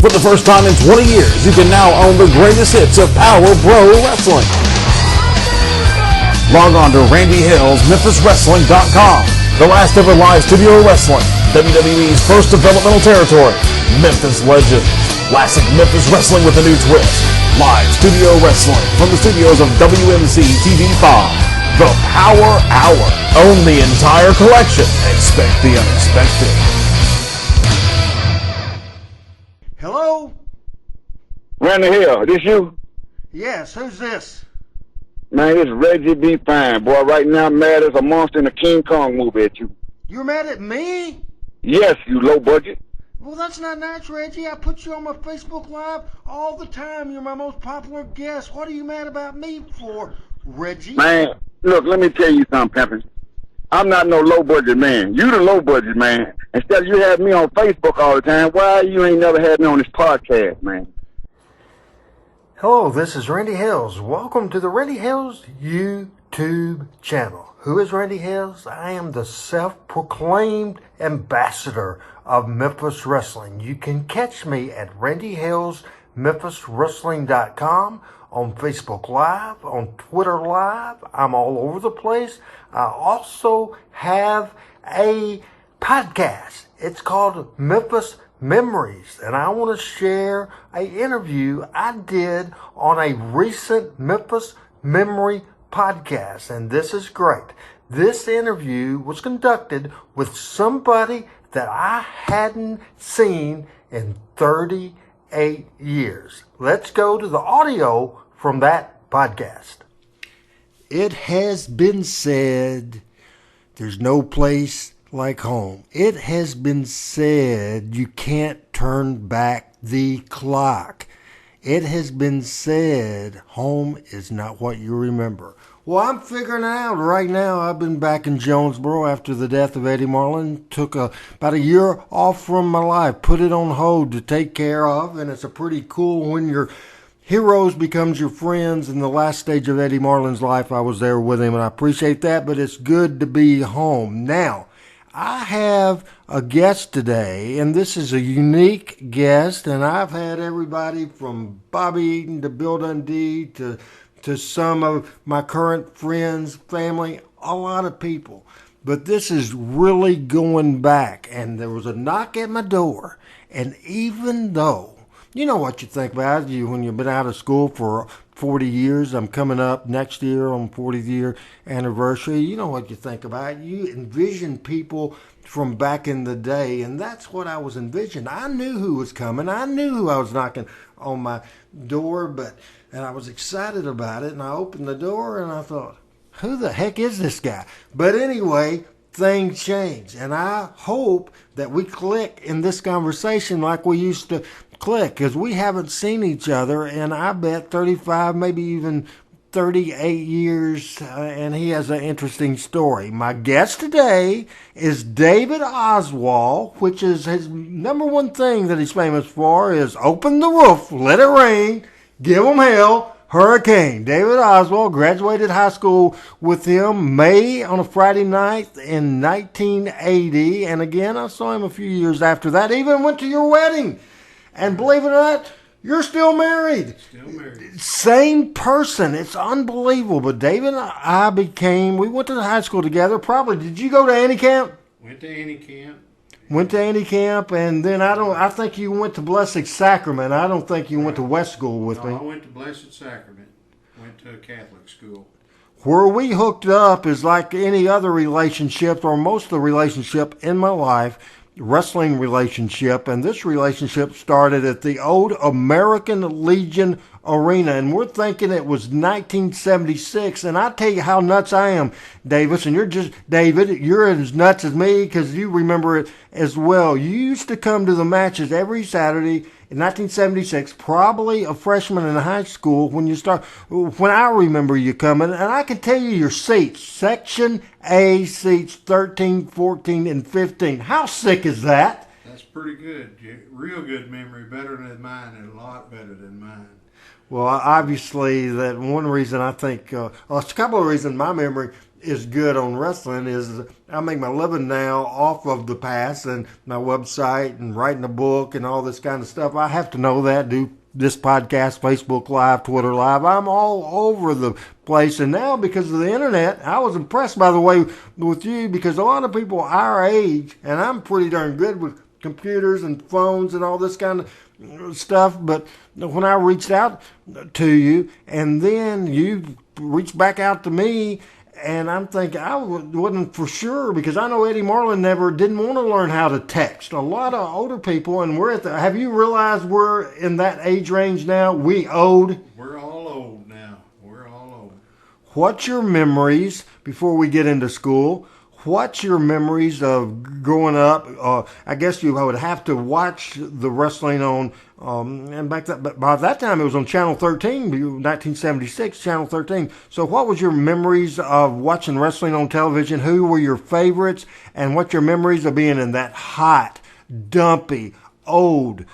For the first time in 20 years, you can now own the greatest hits of Power Pro Wrestling. Log on to Randy Hales, MemphisWrestling.com. The last ever live studio wrestling. WWE's first developmental territory. Memphis Legends. Classic Memphis Wrestling with a new twist. Live studio wrestling from the studios of WMC TV5. The Power Hour. Own the entire collection. Expect the unexpected. Hello? Randy Hill, this you? Yes, who's this? Man, it's Reggie B. Fine, boy. Right now, mad as a monster in a King Kong movie at you. You're mad at me? Yes, you low budget. Well, that's not nice, Reggie. I put you on my Facebook Live all the time. You're my most popular guest. What are you mad about me for, Reggie? Man, look, let me tell you something, Pimpin'. I'm not no low budget man. You the low budget man. Instead of you have me on Facebook all the time, why you ain't never had me on this podcast, man? Hello, this is Randy Hales. Welcome to the Randy Hales YouTube channel. Who is Randy Hales? I am the self-proclaimed ambassador of Memphis Wrestling. You can catch me at Randy Hales, MemphisWrestling.com, on Facebook Live, on Twitter Live. I'm all over the place. I also have a podcast. It's called Memphis Memories, and I want to share an interview I did on a recent Memphis Memory podcast, and this is great. This interview was conducted with somebody that I hadn't seen in 38 years. Let's go to the audio from that podcast. It has been said there's no place like home. It has been said you can't turn back the clock. It has been said home is not what you remember. Well, I'm figuring it out right now. I've been back in Jonesboro after the death of Eddie Marlin. Took about a year off from my life, put it on hold to take care of, and it's a pretty cool when your heroes becomes your friends. In the last stage of Eddie Marlin's life, I was there with him, and I appreciate that, but it's good to be home. Now, I have a guest today, and this is a unique guest, and I've had everybody from Bobby Eaton to Bill Dundee to some of my current friends, family, a lot of people. But this is really going back, and there was a knock at my door, and even though, you know what you think about you when you've been out of school for 40 years. I'm coming up next year on 40th year anniversary. You know what you think about. You envision people from back in the day, and that's what I was envisioning. I knew who was coming. I knew who I was knocking on my door, and I was excited about it, and I opened the door, and I thought, who the heck is this guy? But anyway, things change, and I hope that we click in this conversation like we used to click, because we haven't seen each other in, I bet, 35, maybe even 38 years, and he has an interesting story. My guest today is David Oswald, which is his number one thing that he's famous for is open the roof, let it rain, give them hell, hurricane. David Oswald, graduated high school with him May on a Friday night in 1980, and again, I saw him a few years after that, even went to your wedding. And believe it or not, you're still married. Still married. Same person. It's unbelievable. But David and we went to the high school together. Probably, did you go to Annie Camp? Went to Annie Camp. Went to Annie Camp, and then I think you went to Blessed Sacrament. I don't think you went to West School with me. I went to Blessed Sacrament. Went to a Catholic school. Where we hooked up is like any other relationship, or most of the relationship in my life, wrestling relationship, and this relationship started at the old American Legion Arena, and we're thinking it was 1976, and I tell you how nuts I am, Davis, and you're as nuts as me because you remember it as well. You used to come to the matches every Saturday in 1976, probably a freshman in high school when I remember you coming, and I can tell you your seats, Section A seats 13, 14, and 15. How sick is that? That's pretty good. Real good memory, better than mine, and a lot better than mine. Well, obviously, that one reason I think, it's a couple of reasons my memory is good on wrestling is I make my living now off of the past and my website and writing a book and all this kind of stuff. I have to know that, do this podcast, Facebook Live, Twitter Live. I'm all over the place. And now because of the internet, I was impressed, by the way, with you, because a lot of people our age, and I'm pretty darn good with computers and phones and all this kind of stuff, but when I reached out to you and then you reached back out to me, and I'm thinking I wasn't for sure, because I know Eddie Marlin didn't want to learn how to text. A lot of older people, and have you realized we're in that age range now? We're all old now. We're all old. What's your memories, before we get into school, what's your memories of growing up? I guess you would have to watch the wrestling on, and but by that time it was on Channel 13, 1976, Channel 13. So what was your memories of watching wrestling on television? Who were your favorites? And what's your memories of being in that hot, dumpy, old,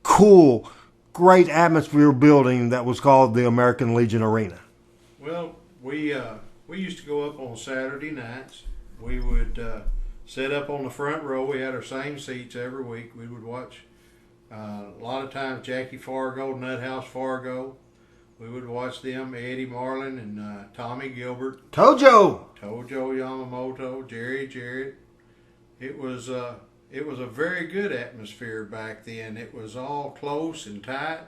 cool, great atmosphere building that was called the American Legion Arena? Well, we used to go up on Saturday nights. We would sit up on the front row. We had our same seats every week. We would watch a lot of times Jackie Fargo, Nuthouse Fargo. We would watch them, Eddie Marlin and Tommy Gilbert. Tojo Yamamoto, Jerry Jarrett. It was a very good atmosphere back then. It was all close and tight,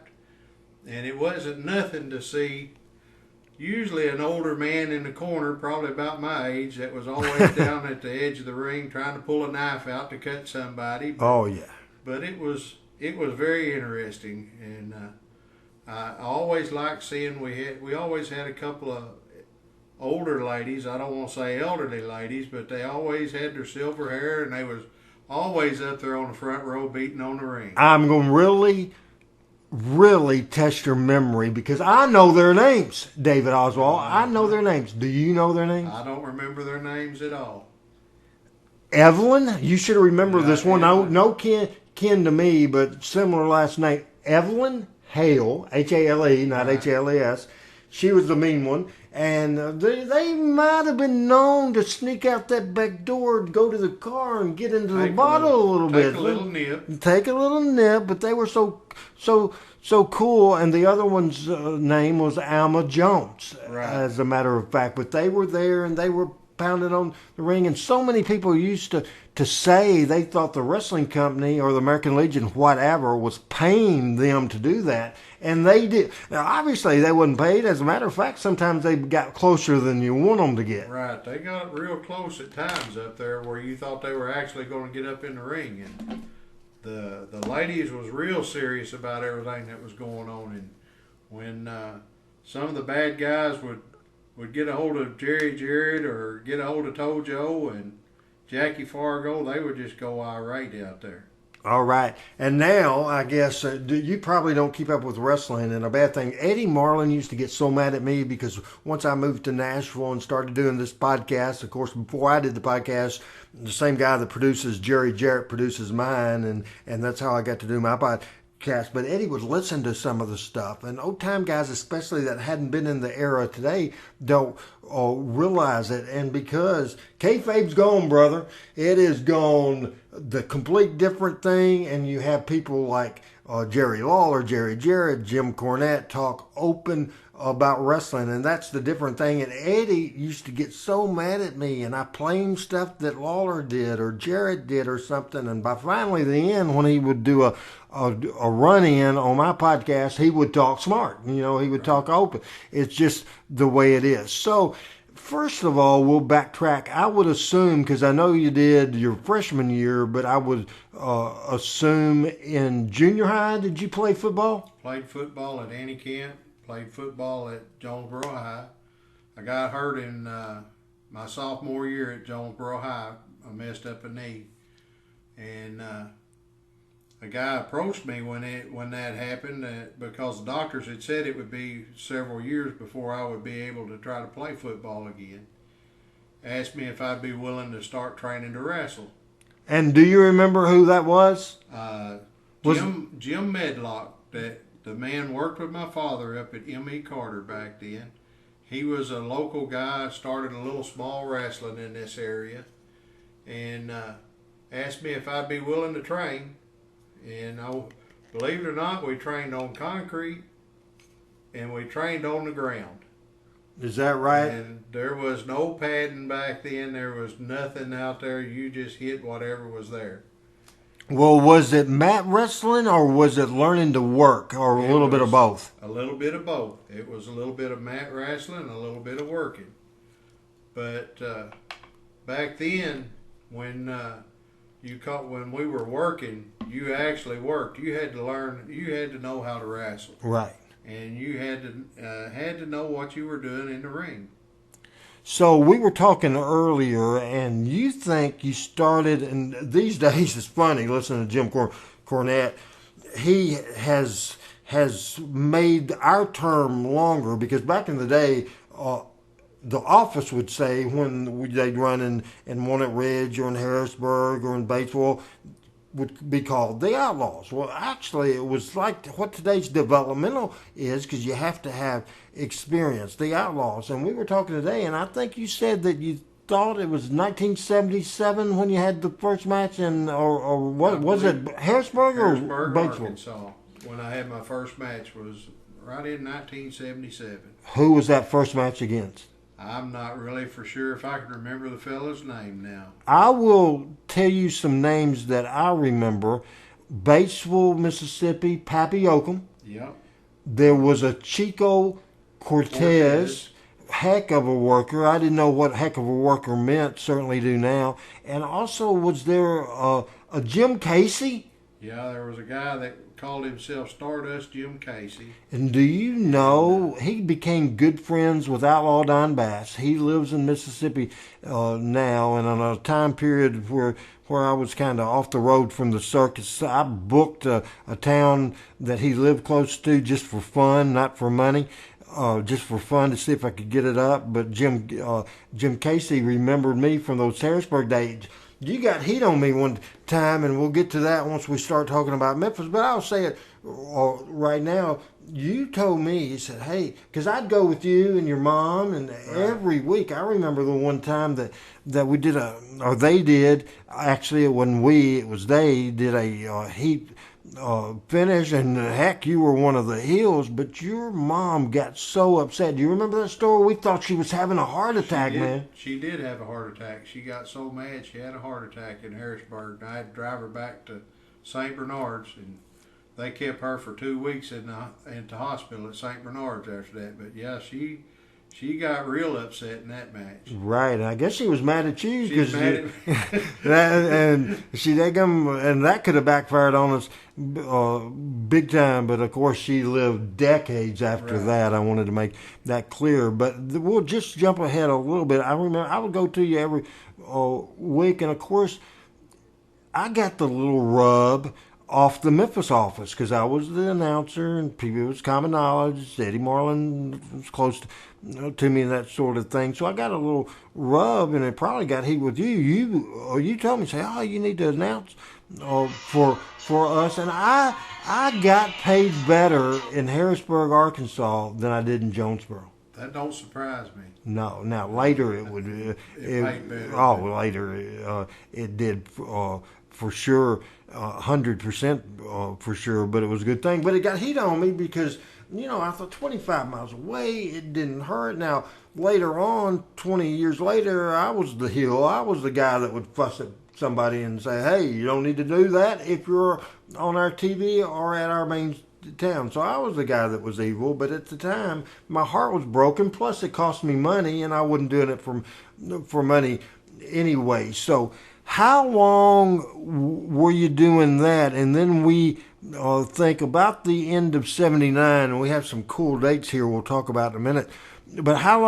and it wasn't nothing to see usually an older man in the corner, probably about my age, that was always down at the edge of the ring trying to pull a knife out to cut somebody. Oh yeah. But it was very interesting, and I always liked seeing we always had a couple of older ladies. I don't want to say elderly ladies, but they always had their silver hair, and they was always up there on the front row beating on the ring. I'm going to really test your memory, because I know their names, David Oswald. I know their names. Do you know their names? I don't remember their names at all. Evelyn, you should remember this one. Evelyn. No kin to me, but similar last name. Evelyn Hale, Hale, not Right. Hales. She was the mean one. And they might have been known to sneak out that back door and go to the car and get into the bottle a little bit. Take a little nip. Take a little nip, but they were so cool. And the other one's name was Alma Jones, Right. as a matter of fact. But they were there and they were pounding on the ring. And so many people used to say they thought the wrestling company or the American Legion, whatever, was paying them to do that. And they did. Now, obviously, they wasn't paid. As a matter of fact, sometimes they got closer than you want them to get. Right. They got real close at times up there where you thought they were actually going to get up in the ring. And the ladies was real serious about everything that was going on. And when some of the bad guys would get a hold of Jerry Jarrett or get a hold of Tojo and Jackie Fargo, they would just go irate out there. All right. And now, I guess, you probably don't keep up with wrestling, and a bad thing. Eddie Marlin used to get so mad at me because once I moved to Nashville and started doing this podcast, of course, before I did the podcast, the same guy that produces Jerry Jarrett produces mine, and that's how I got to do my podcast. But Eddie would listen to some of the stuff, and old time guys, especially that hadn't been in the era today, don't realize it. And because kayfabe's gone, brother, it is gone, the complete different thing. And you have people like Jerry Lawler, Jerry Jarrett, Jim Cornette talk open about wrestling, and that's the different thing. And Eddie used to get so mad at me, and I claimed stuff that Lawler did or Jarrett did or something. And by finally the end, when he would do a run-in on my podcast, he would talk smart. You know, he would talk open. It's just the way it is. So, first of all, we'll backtrack. I would assume, because I know you did your freshman year, but I would assume in junior high, did you play football? Played football at Annie Kent. Played football at Jonesboro High. I got hurt in my sophomore year at Jonesboro High. I messed up a knee. And a guy approached me when that happened because the doctors had said it would be several years before I would be able to try to play football again. Asked me if I'd be willing to start training to wrestle. And do you remember who that was? Jim Medlock, that the man worked with my father up at M.E. Carter back then. he was a local guy, started a little small wrestling in this area, and asked me if I'd be willing to train. And believe it or not, we trained on concrete and we trained on the ground. Is that right? And there was no padding back then. There was nothing out there. You just hit whatever was there. Well, was it mat wrestling or was it learning to work or a little bit of both? A little bit of both. It was a little bit of mat wrestling and a little bit of working. But back then, when when we were working, you actually worked. You had to learn. You had to know how to wrestle. Right. And you had to know what you were doing in the ring. So we were talking earlier, and you think you started, and these days it's funny listening to Jim Cornette. He has made our term longer because back in the day, the office would say when they'd run in Walnut Ridge or in Harrisburg or in Batesville, would be called the Outlaws. Well, actually, it was like what today's developmental is because you have to have experience, the Outlaws. And we were talking today, and I think you said that you thought it was 1977 when you had the first match, or what was it, Harrisburg or Batesville? Arkansas. When I had my first match was right in 1977. Who was that first match against? I'm not really for sure if I can remember the fellow's name now. I will tell you some names that I remember. Batesville, Mississippi, Pappy Oakham. Yep. There was a Chico Cortez, heck of a worker. I didn't know what heck of a worker meant, certainly do now. And also, was there a Jim Casey? Yeah, there was a guy that called himself Stardust Jim Casey. And do you know, he became good friends with Outlaw Don Bass. He lives in Mississippi now, and in a time period where I was kind of off the road from the circus, I booked a town that he lived close to just for fun, not for money. Just for fun to see if I could get it up. But Jim Casey remembered me from those Harrisburg days. You got heat on me one time, and we'll get to that once we start talking about Memphis. But I'll say it right now. You told me, you said, hey, because I'd go with you and your mom, and every week. I remember the one time that we did they did, actually it wasn't we, it was they, did a heat finish, and heck, you were one of the heels, but your mom got so upset. Do you remember that story? We thought she was having a heart attack, man. She did have a heart attack. She got so mad she had a heart attack in Harrisburg. I had to drive her back to St. Bernard's, and they kept her for 2 weeks in the hospital at St. Bernard's after that. But yeah, she got real upset in that match. Right. I guess she was mad at you. She's mad at me. And that could have backfired on us big time. But of course, she lived decades after that. I wanted to make that clear. But we'll just jump ahead a little bit. I remember I would go to you every week, and of course, I got the little rub off the Memphis office because I was the announcer, and it was common knowledge. Eddie Marlin was close to me and that sort of thing. So I got a little rub, and it probably got heat with you. You told me, say, oh, you need to announce for us, and I got paid better in Harrisburg, Arkansas than I did in Jonesboro. That don't surprise me. No. Now later it would. Paid better. Later it did for sure. 100% for sure, but it was a good thing. But it got heat on me because, I thought 25 miles away, it didn't hurt. Now, later on, 20 years later, I was the heel. I was the guy that would fuss at somebody and say, hey, you don't need to do that if you're on our TV or at our main town. So I was the guy that was evil, but at the time, my heart was broken. Plus, it cost me money, and I wasn't doing it for money anyway. So how long were you doing that? And then we think about the end of 79, and we have some cool dates here we'll talk about in a minute. But how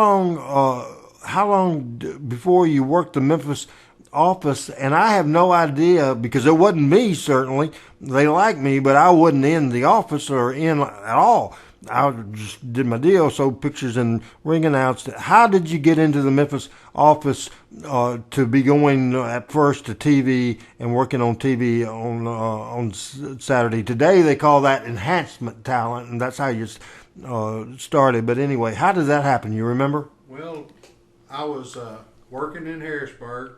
long before you worked the Memphis office? And I have no idea because it wasn't me, certainly. They liked me, but I wasn't in the office or in at all I just did my deal, sold pictures and ring announced it. How did you get into the Memphis office to be going at first to TV and working on TV on Saturday? Today they call that enhancement talent, and that's how you started. But anyway, how did that happen? You remember? Well, I was working in Harrisburg,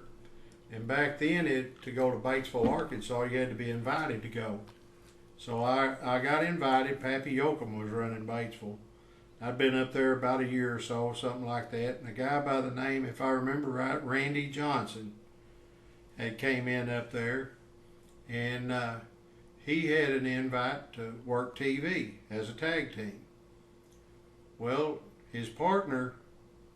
and back then to go to Batesville, Arkansas, you had to be invited to go. So I got invited. Pappy Yoakum was running Batesville. I'd been up there about a year or so, something like that. And a guy by the name, if I remember right, Randy Johnson, had came in up there, and he had an invite to work TV as a tag team. Well, his partner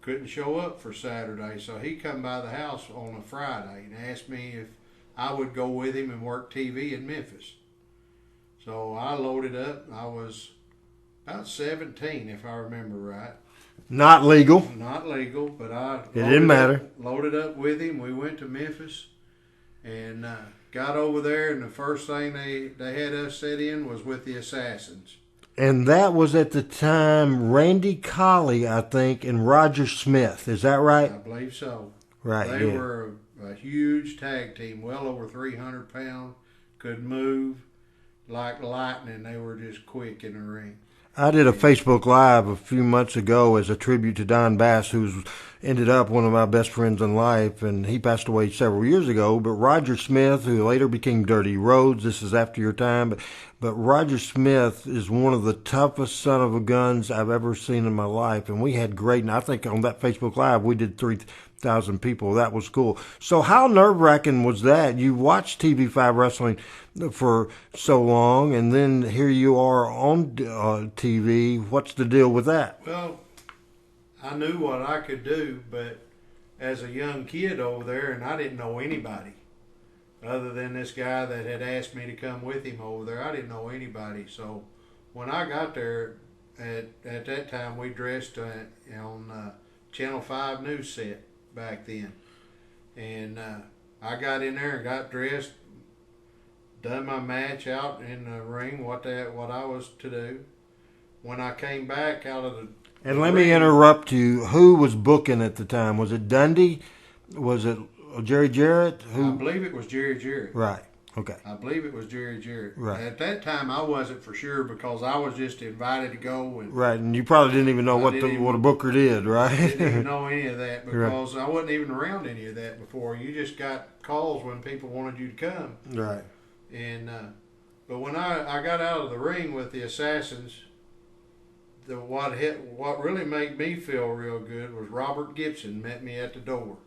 couldn't show up for Saturday, so he come by the house on a Friday and asked me if I would go with him and work TV in Memphis. So I loaded up. I was about 17, if I remember right. Not legal. Not legal, but It didn't matter. Loaded up with him. We went to Memphis and got over there, and the first thing they had us set in was with the Assassins. And that was at the time Randy Colley, I think, and Roger Smith. Is that right? I believe so. Right. They were a huge tag team, well over 300 pounds, could move like lightning. They were just quick in the ring. I did a Facebook Live a few months ago as a tribute to Don Bass, who's ended up one of my best friends in life, and he passed away several years ago. But Roger Smith, who later became Dirty Rhodes, this is after your time, but Roger Smith is one of the toughest son of a guns I've ever seen in my life, and we had great, and I think on that Facebook Live we did 3,000 people. That was cool. So how nerve-wracking was that? You watched TV5 Wrestling for so long, and then here you are on TV. What's the deal with that? Well, I knew what I could do, but as a young kid over there, and I didn't know anybody other than this guy that had asked me to come with him over there. I didn't know anybody. So when I got there, at that time, we dressed on Channel 5 news set back then. And I got in there and got dressed, done my match out in the ring, what I was to do. When I came back out of the And let me interrupt you. Who was booking at the time? Was it Dundee? Was it Jerry Jarrett? I believe it was Jerry Jarrett. Right. Okay. I believe it was Jerry Jarrett. Right. At that time, I wasn't for sure because I was just invited to go. And right, and you probably didn't even know what a booker did, right? Didn't even know any of that because I wasn't even around any of that before. You just got calls when people wanted you to come. Right. And but when I got out of the ring with the Assassins, what really made me feel real good was Robert Gibson met me at the door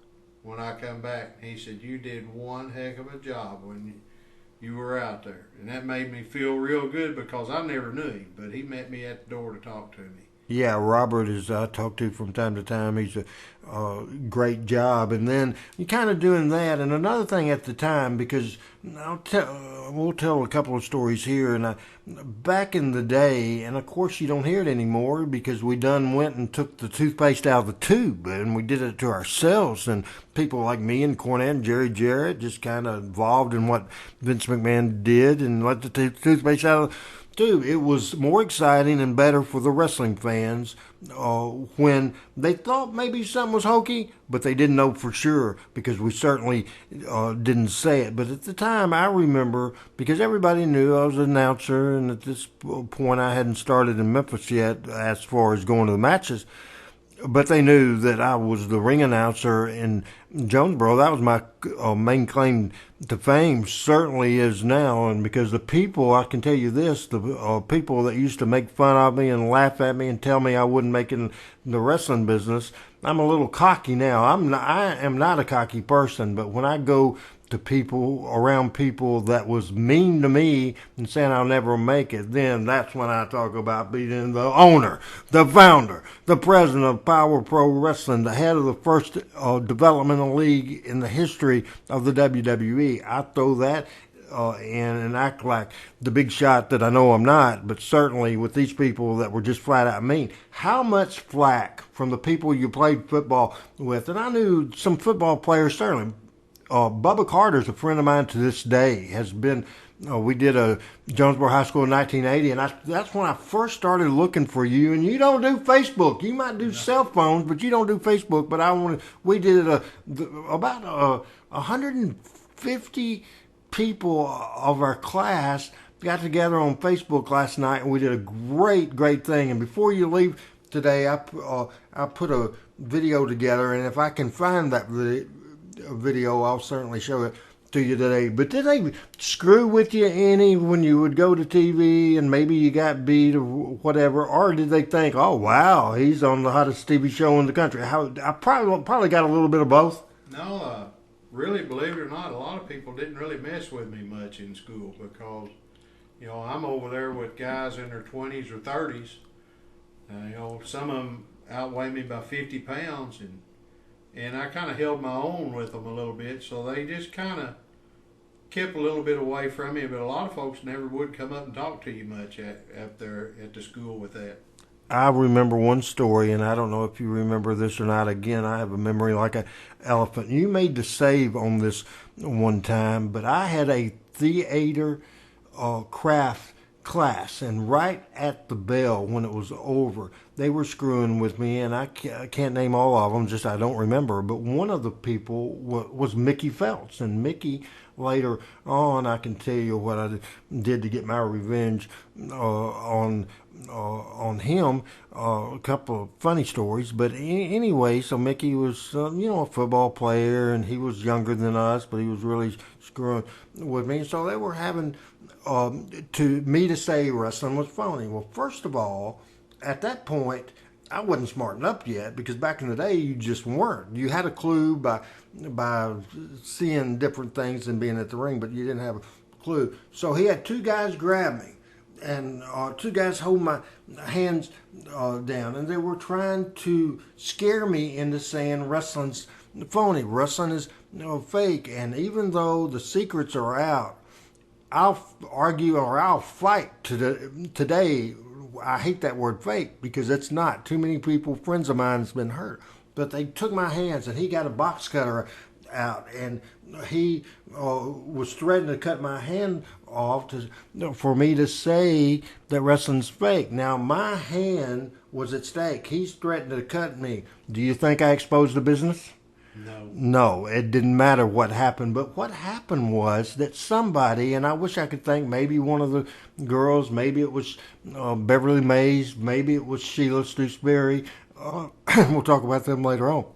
when I come back. He said, "You did one heck of a job when you were out there." And that made me feel real good because I never knew him, but he met me at the door to talk to me. Yeah, Robert is I talk to from time to time. He's a great job. And then you're kind of doing that. And another thing at the time, because we'll tell a couple of stories here. And back in the day, and of course you don't hear it anymore because we done went and took the toothpaste out of the tube. And we did it to ourselves. And people like me and Cornette and Jerry Jarrett just kind of involved in what Vince McMahon did and let the toothpaste out of the tube. It was more exciting and better for the wrestling fans when they thought maybe something was hokey, but they didn't know for sure because we certainly didn't say it. But at the time, I remember, because everybody knew I was an announcer, and at this point I hadn't started in Memphis yet as far as going to the matches, but they knew that I was the ring announcer in Jonesboro. That was my main claim to fame, certainly is now. And because the people, I can tell you this, the people that used to make fun of me and laugh at me and tell me I wouldn't make it in the wrestling business, I'm a little cocky now. I am not a cocky person, but when I go to people, around people that was mean to me and saying I'll never make it, then that's when I talk about being the owner, the founder, the president of Power Pro Wrestling, the head of the first developmental league in the history of the WWE. I throw that in and act like the big shot that I know I'm not, but certainly with these people that were just flat out mean. How much flack from the people you played football with, and I knew some football players certainly. Bubba Carter's a friend of mine to this day, has been we did a Jonesboro High School in 1980, and that's when I first started looking for you. And you don't do Facebook. You might do cell phones, but you don't do Facebook. But we did about 150 people of our class got together on Facebook last night, and we did a great thing. And before you leave today, I put a video together, and if I can find that video, I'll certainly show it to you today. But did they screw with you any when you would go to TV and maybe you got beat or whatever, or did they think, oh wow, he's on the hottest TV show in the country? I probably got a little bit of both. No, really, believe it or not, a lot of people didn't really mess with me much in school because, I'm over there with guys in their 20s or 30s. Some of them outweigh me by 50 pounds, and I kind of held my own with them a little bit, so they just kind of kept a little bit away from me. But a lot of folks never would come up and talk to you much up there at the school with that. I remember one story, and I don't know if you remember this or not. Again, I have a memory like an elephant. You made the save on this one time, but I had a theater craft class, and right at the bell when it was over, they were screwing with me, and I can't name all of them, just I don't remember, but one of the people was Mickey Phelps, and Mickey later on, I can tell you what I did to get my revenge on him, a couple of funny stories, but anyway, so Mickey was a football player, and he was younger than us, but he was really screwing with me, so they were having to say wrestling was phony. Well, first of all, at that point, I wasn't smartened up yet, because back in the day, you just weren't. You had a clue by seeing different things and being at the ring, but you didn't have a clue. So he had two guys grab me, and two guys hold my hands down, and they were trying to scare me into saying wrestling's phony. Wrestling is fake, and even though the secrets are out, I'll argue or I'll fight today. I hate that word fake because it's not. Too many people, friends of mine, has been hurt. But they took my hands, and he got a box cutter out, and he was threatening to cut my hand off for me to say that wrestling's fake. Now, my hand was at stake. He's threatened to cut me. Do you think I exposed the business? No, it didn't matter what happened. But what happened was that somebody, and I wish I could think maybe one of the girls, maybe it was Beverly Mays, maybe it was Sheila Stewsbury. We'll talk about them later on.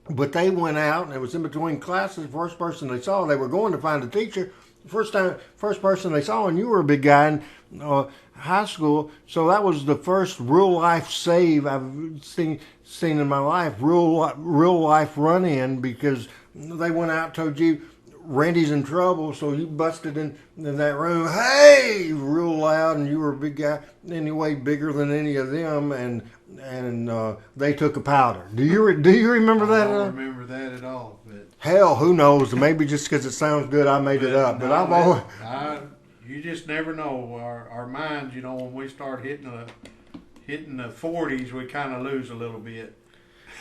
But they went out, and it was in between classes. First person they saw, they were going to find a teacher. First person they saw, and you were a big guy in high school, so that was the first real life save I've seen in my life. Real life run in, because they went out, told you Randy's in trouble, so you busted in that room, hey, real loud, and you were a big guy anyway, bigger than any of them, and they took a powder. Do you remember that? I don't remember that at all. But hell, who knows? Maybe just because it sounds good, I made it up. But I've always. You just never know. Our minds, when we start hitting the 40s, we kind of lose a little bit.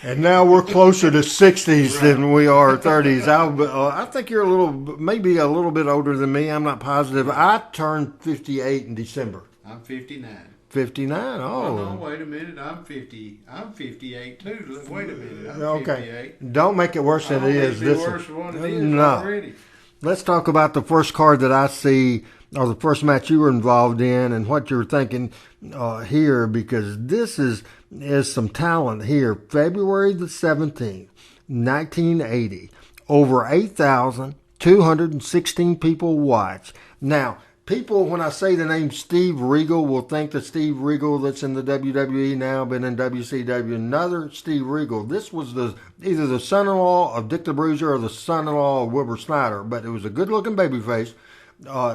And now we're closer to 60s than we are 30s. I think you're maybe a little bit older than me. I'm not positive. I turned 58 in December. I'm 59. 59. Oh, no, wait a minute. I'm 50. I'm 58 too. Wait a minute. I'm okay. 58. Don't make it worse than it is. Worse than what it is already. Let's talk about the first card that I see, or the first match you were involved in, and what you were thinking here, because this is some talent here. February the 17th, 1980. Over 8,216 people watched. Now, people, when I say the name Steve Regal, will think that Steve Regal that's in the WWE now, been in WCW. Another Steve Regal. This was either the son-in-law of Dick the Bruiser or the son-in-law of Wilbur Snyder, but it was a good-looking babyface.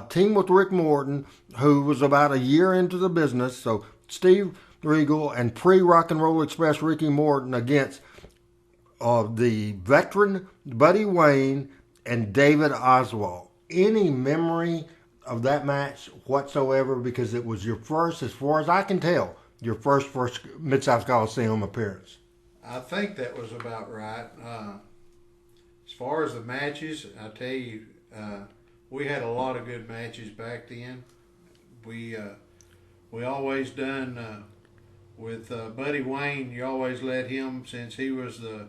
Team with Rick Morton, who was about a year into the business. So Steve Regal and pre-Rock and Roll Express Ricky Morton against the veteran Buddy Wayne and David Oswald. Any memory of that match whatsoever? Because it was your first, as far as I can tell, your first Mid-South Coliseum appearance. I think that was about right. As far as the matches, I tell you, we had a lot of good matches back then. We always done with Buddy Wayne. You always let him, since he was the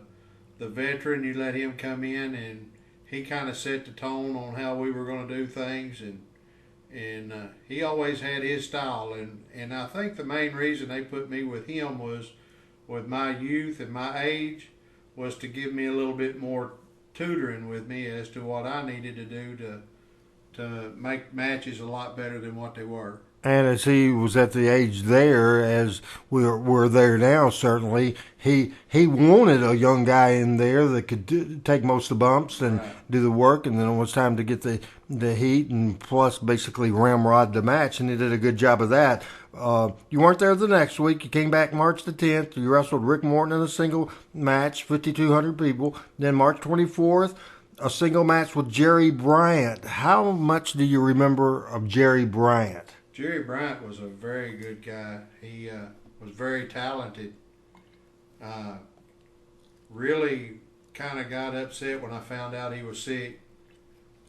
veteran, you let him come in, and he kind of set the tone on how we were going to do things, and he always had his style, and I think the main reason they put me with him was, with my youth and my age, was to give me a little bit more tutoring with me as to what I needed to do to make matches a lot better than what they were. And as he was at the age there, as we're there now, certainly, he wanted a young guy in there that could take most of the bumps and do the work, and then it was time to get the heat and plus basically ramrod the match, and he did a good job of that. You weren't there the next week. You came back March the 10th. You wrestled Rick Morton in a single match, 5,200 people. Then March 24th, a single match with Jerry Bryant. How much do you remember of Jerry Bryant? Jerry Bryant was a very good guy. He was very talented. Really kind of got upset when I found out he was sick.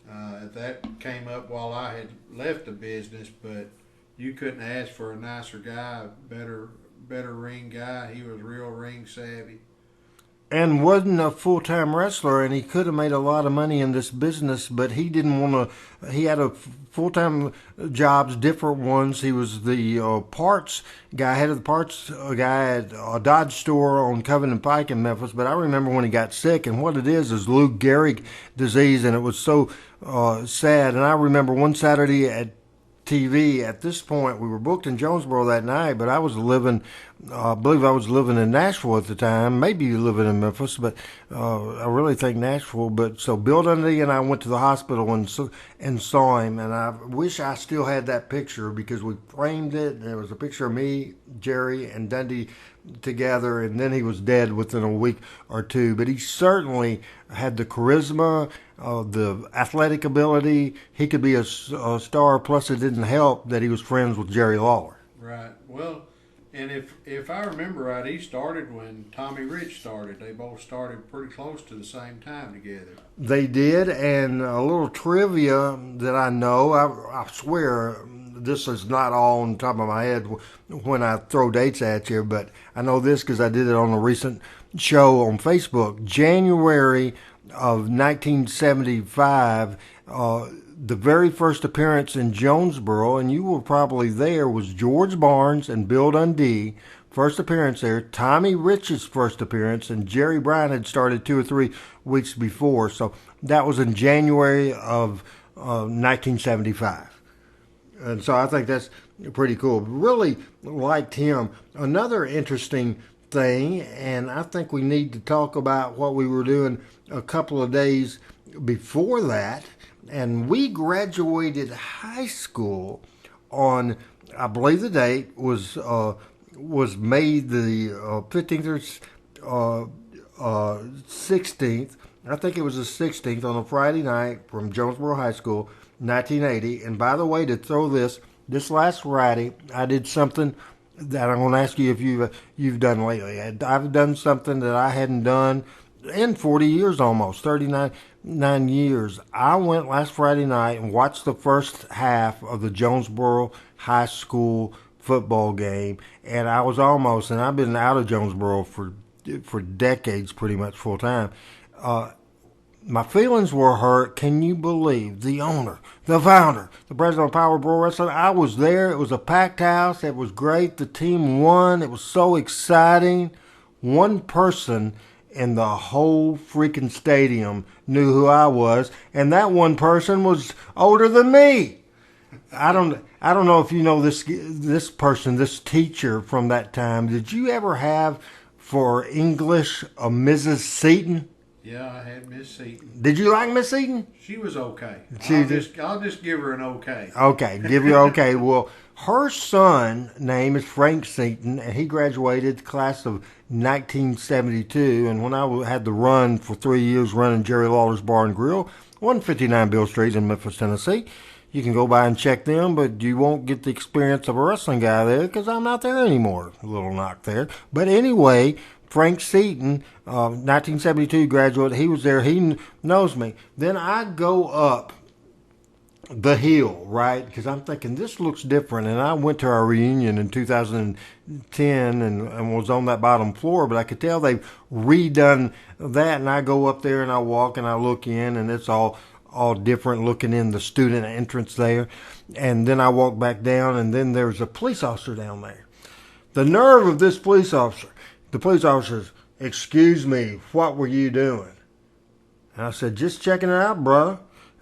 That came up while I had left the business, but you couldn't ask for a nicer guy, better ring guy. He was real ring savvy. And wasn't a full-time wrestler, and he could have made a lot of money in this business, but he didn't want to. He had a full-time jobs, different ones. He was the parts guy, head of the parts guy at a Dodge store on Covenant Pike in Memphis. But I remember when he got sick, and what it is Lou Gehrig disease, and it was so sad. And I remember one Saturday at TV. At this point, we were booked in Jonesboro that night, but I was living, I believe I was living in Nashville at the time, maybe living in Memphis, but I really think Nashville. But so Bill Dundee and I went to the hospital and saw him, and I wish I still had that picture because we framed it, and there was a picture of me, Jerry, and Dundee together, and then he was dead within a week or two. But he certainly had the charisma, the athletic ability. He could be a star, plus it didn't help that he was friends with Jerry Lawler. Right. Well, and if I remember right, he started when Tommy Rich started. They both started pretty close to the same time together. They did, and a little trivia that I know, I swear this is not all on the top of my head when I throw dates at you, but I know this because I did it on a recent show on Facebook. January of 1975, the very first appearance in Jonesboro, and you were probably there, was George Barnes and Bill Dundee. First appearance there. Tommy Rich's first appearance, and Jerry Bryant had started 2 or 3 weeks before. So that was in January of 1975. And so I think that's pretty cool. Really liked him. Another interesting thing, and I think we need to talk about what we were doing a couple of days before that. And we graduated high school on, I believe the date was May the 15th or 16th. I think it was the 16th on a Friday night from Jonesboro High School, 1980. And by the way, to throw this last Friday, I did something that I'm going to ask you if you've done lately. I've done something that I hadn't done in 40 years almost, 39 years. I went last Friday night and watched the first half of the Jonesboro High School football game, and I was almost, and I've been out of Jonesboro for decades pretty much full time. My feelings were hurt. Can you believe the owner, the founder, the president of Power Pro Wrestling? I was there. It was a packed house. It was great. The team won. It was so exciting. One person in the whole freaking stadium knew who I was, and that one person was older than me. I don't know if you know this person, this teacher from that time. Did you ever have for English a Mrs. Seaton? Yeah, I had Miss Seaton. Did you like Miss Seaton? She was okay. I'll just give her an okay. Okay, give you okay. Well, her son name is Frank Seaton, and he graduated the class of 1972. And when I had the run for 3 years running Jerry Lawler's Bar and Grill, 159 Bill Street in Memphis, Tennessee, you can go by and check them, but you won't get the experience of a wrestling guy there because I'm not there anymore. A little knock there. But anyway, Frank Seaton, 1972 graduate, he was there. He knows me. Then I go up the hill, right? Because I'm thinking this looks different. And I went to our reunion in 2010 and was on that bottom floor, but I could tell they've redone that. And I go up there and I walk and I look in, and it's all different looking in the student entrance there. And then I walk back down, and then there's a police officer down there. The nerve of this police officer. The police officer says, "Excuse me, what were you doing?" And I said, "Just checking it out, brother."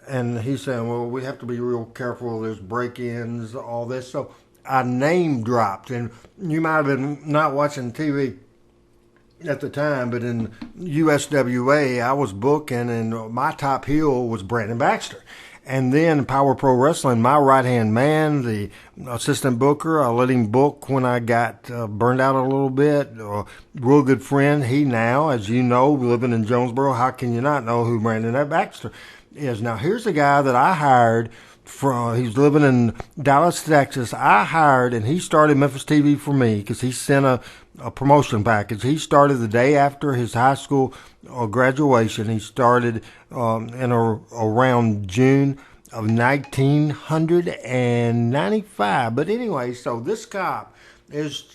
And he's saying, "Well, we have to be real careful. There's break-ins, all this." So I name dropped. And you might have been not watching TV at the time, but in USWA, I was booking, and my top heel was Brandon Baxter. And then Power Pro Wrestling, my right-hand man, the assistant booker, I let him book when I got burned out a little bit. Real good friend. He now, as you know, living in Jonesboro, how can you not know who Brandon Baxter is? Now, here's a guy that I hired he's living in Dallas, Texas. I hired, and he started Memphis TV for me because he sent a promotion package. He started the day after his high school graduation. He started around June of 1995. But anyway, so this cop is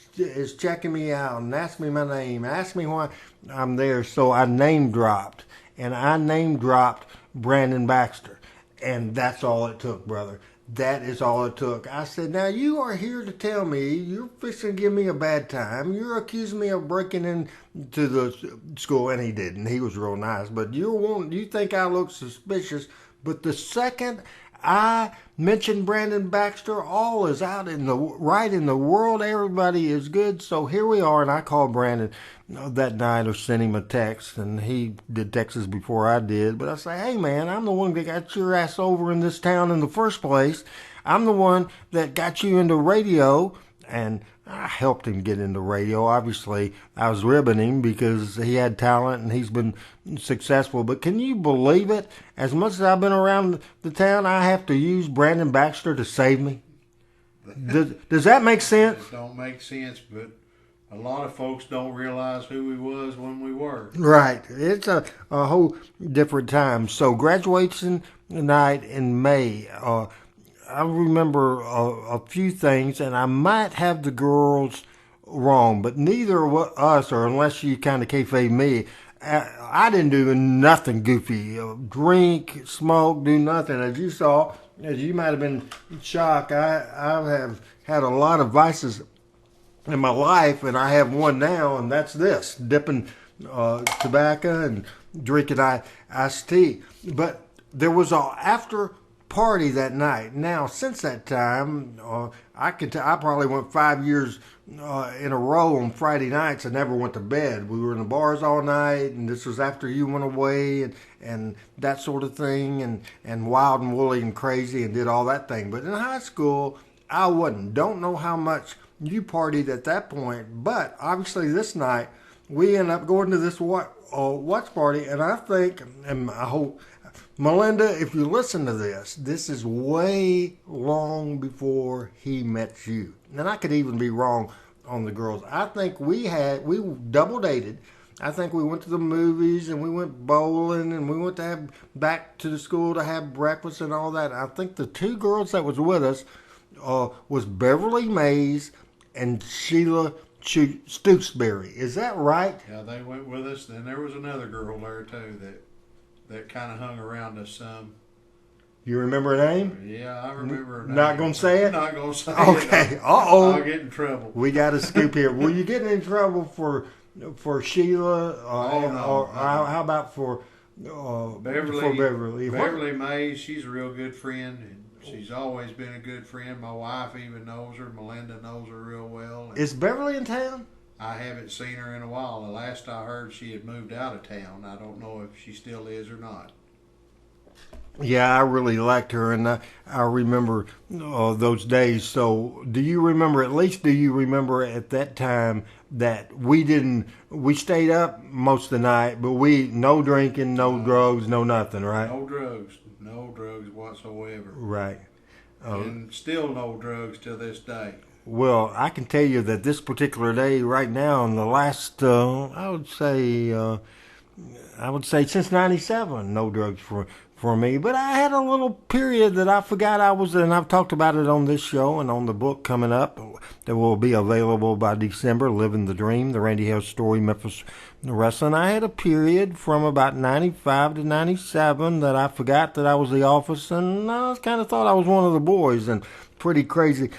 checking me out and asked me my name, asked me why I'm there. So I name dropped, and I name dropped Brandon Baxter. And that's all it took, brother. That is all it took. I said, "Now you are here to tell me you're fixing to give me a bad time. You're accusing me of breaking into the school," and he didn't. He was real nice. But you think I look suspicious? But the second I mentioned Brandon Baxter, all is out in the world. Everybody is good. So here we are, and I called Brandon that night or sent him a text, and he did Texas before I did. But I say, "Hey man, I'm the one that got your ass over in this town in the first place. I'm the one that got you into radio," and I helped him get into radio. Obviously, I was ribbing him because he had talent and he's been successful. But can you believe it? As much as I've been around the town, I have to use Brandon Baxter to save me. Does that make sense? It don't make sense, but a lot of folks don't realize who we was when we were. Right. It's a whole different time. So graduation night in May, I remember a few things, and I might have the girls wrong, but neither of us, or unless you kind of kayfabe me, I didn't do nothing goofy. Drink, smoke, do nothing. As you saw, as you might have been shocked, I have had a lot of vices in my life, and I have one now, and that's this: dipping tobacco and drinking iced tea. But there was a after party that night. Now, since that time, I probably went 5 years in a row on Friday nights. I never went to bed. We were in the bars all night, and this was after you went away, and that sort of thing, and wild and woolly and crazy, and did all that thing. But in high school, I wasn't. Don't know how much you partied at that point, but obviously this night we ended up going to this watch party, and I think, and I hope, Melinda, if you listen to this is way long before he met you. And I could even be wrong on the girls. I think we double dated. I think we went to the movies, and we went bowling, and we went to have back to the school to have breakfast and all that. I think the two girls that was with us was Beverly Mays and Sheila Stooksbury. Is that right? Yeah, they went with us. Then there was another girl there too that kind of hung around us some. You remember her name? Yeah, I remember her name. Not going to say it? Not going to say it. Okay. Uh-oh. I'll get in trouble. We got a scoop here. Were you getting in trouble for Sheila? Or how about for Beverly? Beverly Mays, she's a real good friend. And she's always been a good friend. My wife even knows her. Melinda knows her real well. Is Beverly in town? I haven't seen her in a while. The last I heard, she had moved out of town. I don't know if she still is or not. Yeah, I really liked her, and I remember those days. So do you remember at that time that we stayed up most of the night, but no drinking, no drugs, no nothing, right? No drugs whatsoever. Right. And still no drugs till this day. Well, I can tell you that this particular day right now, in the last, I would say since '97, no drugs for me. But I had a little period that I forgot I was in. I've talked about it on this show and on the book coming up that will be available by December, Living the Dream, the Randy Hales story, Memphis Wrestling. I had a period from about 95 to 97 that I forgot that I was the office, and I kind of thought I was one of the boys, and pretty crazy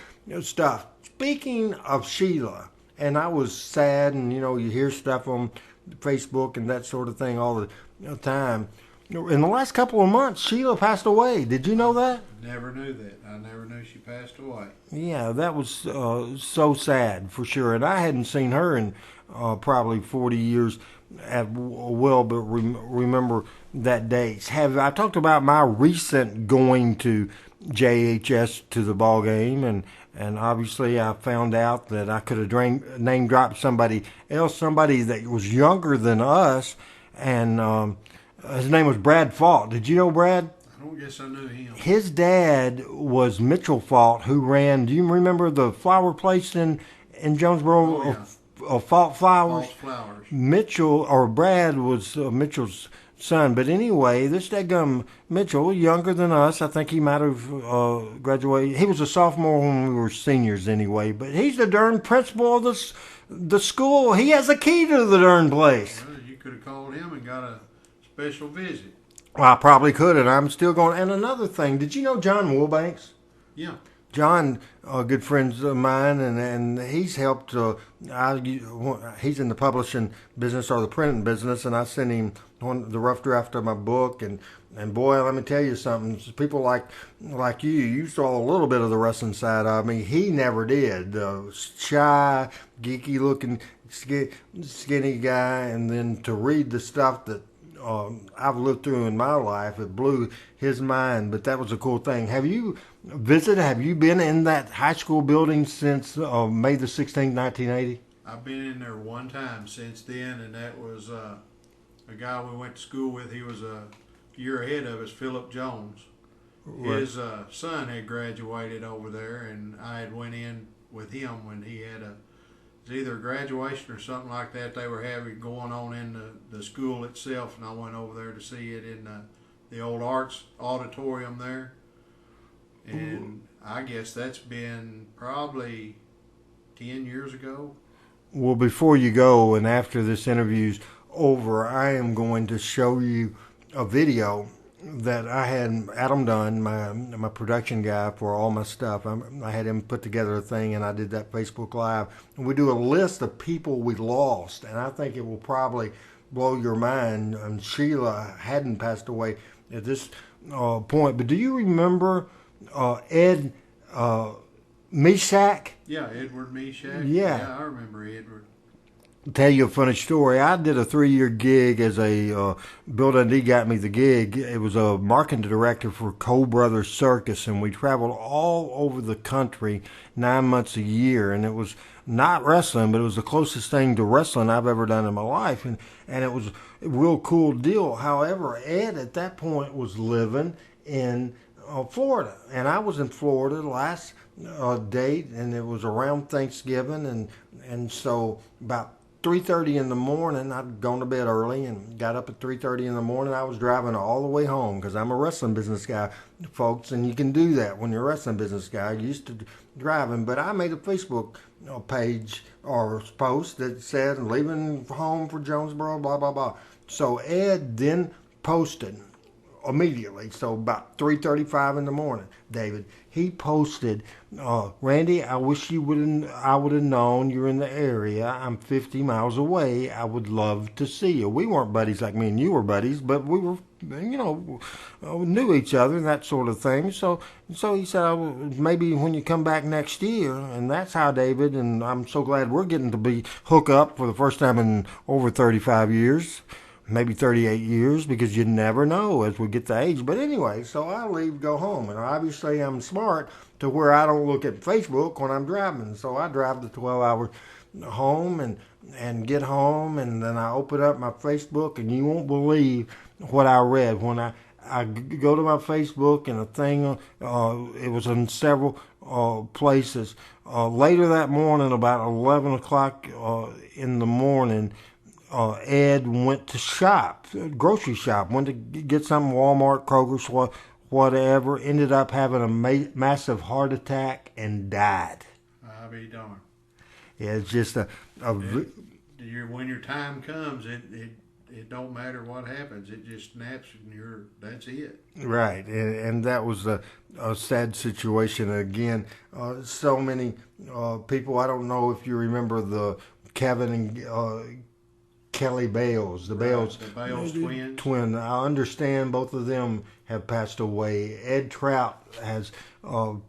stuff. Speaking of Sheila, and I was sad, and you hear stuff on Facebook and that sort of thing all the time. In the last couple of months, Sheila passed away. Did you know that? Never knew that. I never knew she passed away. Yeah, that was so sad for sure. And I hadn't seen her in probably 40 years but remember that date. I talked about my recent going to JHS to the ball game, and obviously I found out that I could have name dropped somebody else, somebody that was younger than us, and his name was Brad Fault. Did you know Brad? I don't guess I knew him. His dad was Mitchell Fault, who ran, do you remember the flower place in Jonesboro? Oh, yeah. Fault Flowers. False Flowers. Brad was Mitchell's son. But anyway, this dadgum Mitchell, younger than us, I think he might have graduated. He was a sophomore when we were seniors anyway. But he's the darn principal of the school. He has a key to the darn place. Well, you could have called him and got a special visit. Well, I probably could, and I'm still going. And another thing, did you know John Wilbanks? Yeah. John, good friends of mine, and he's helped. He's in the publishing business or the printing business, and I sent him the rough draft of my book. And boy, let me tell you something. People like you saw a little bit of the wrestling side of me. He never did. Shy, geeky looking, skinny guy, and then to read the stuff that I've lived through in my life, it blew his mind. But that was a cool thing. Have you been in that high school building since May the 16th, 1980? I've been in there one time since then, and that was a guy we went to school with. He was a year ahead of us, Philip Jones. Right. His son had graduated over there, and I had went in with him when he had it was either a graduation or something like that they were having going on in the school itself, and I went over there to see it in the old arts auditorium there. And I guess that's been probably 10 years ago. Well, before you go and after this interview's over, I am going to show you a video that I had Adam Dunn, my production guy for all my stuff. I had him put together a thing, and I did that Facebook Live. And we do a list of people we lost, and I think it will probably blow your mind. And Sheila hadn't passed away at this point. But do you remember Ed Meshach? Yeah, Edward Meshach. Yeah. I remember Edward. Tell you a funny story. I did a 3-year gig as a Bill Dundee got me the gig. It was a marketing director for Cole Brothers Circus, and we traveled all over the country 9 months a year. And it was not wrestling, but it was the closest thing to wrestling I've ever done in my life, and it was a real cool deal. However, Ed at that point was living in Florida, and I was in Florida last date, and it was around Thanksgiving, and so about 3:30 in the morning, I'd gone to bed early and got up at 3:30 in the morning. I was driving all the way home because I'm a wrestling business guy, folks, and you can do that when you're a wrestling business guy. I used to driving, but I made a Facebook page or post that said, leaving home for Jonesboro, blah, blah, blah. So Ed then posted immediately, so about 3:35 in the morning, David, he posted, Randy, I wish I would have known you're in the area. I'm 50 miles away. I would love to see you. We weren't buddies like me and you were buddies, but we were, knew each other and that sort of thing. So he said, maybe when you come back next year, and that's how, David, and I'm so glad we're getting to be hooked up for the first time in over 35 years. Maybe 38 years, because you never know as we get the age. But anyway, so I leave, go home. And obviously I'm smart to where I don't look at Facebook when I'm driving. So I drive the 12 hours home and get home. And then I open up my Facebook, and you won't believe what I read. When I go to my Facebook, and a thing, it was in several places. Later that morning, about 11 o'clock in the morning, Ed went to shop, grocery shop, went to get some Walmart, Kroger's, whatever. Ended up having a massive heart attack and died. I'll be darned. Yeah, it's just When your time comes, it don't matter what happens. It just snaps, and that's it. right, and that was a sad situation again. So many people. I don't know if you remember the Kevin and Kelly Bales, the Bales, The Bales twins. twin. I understand both of them have passed away. Ed Trout has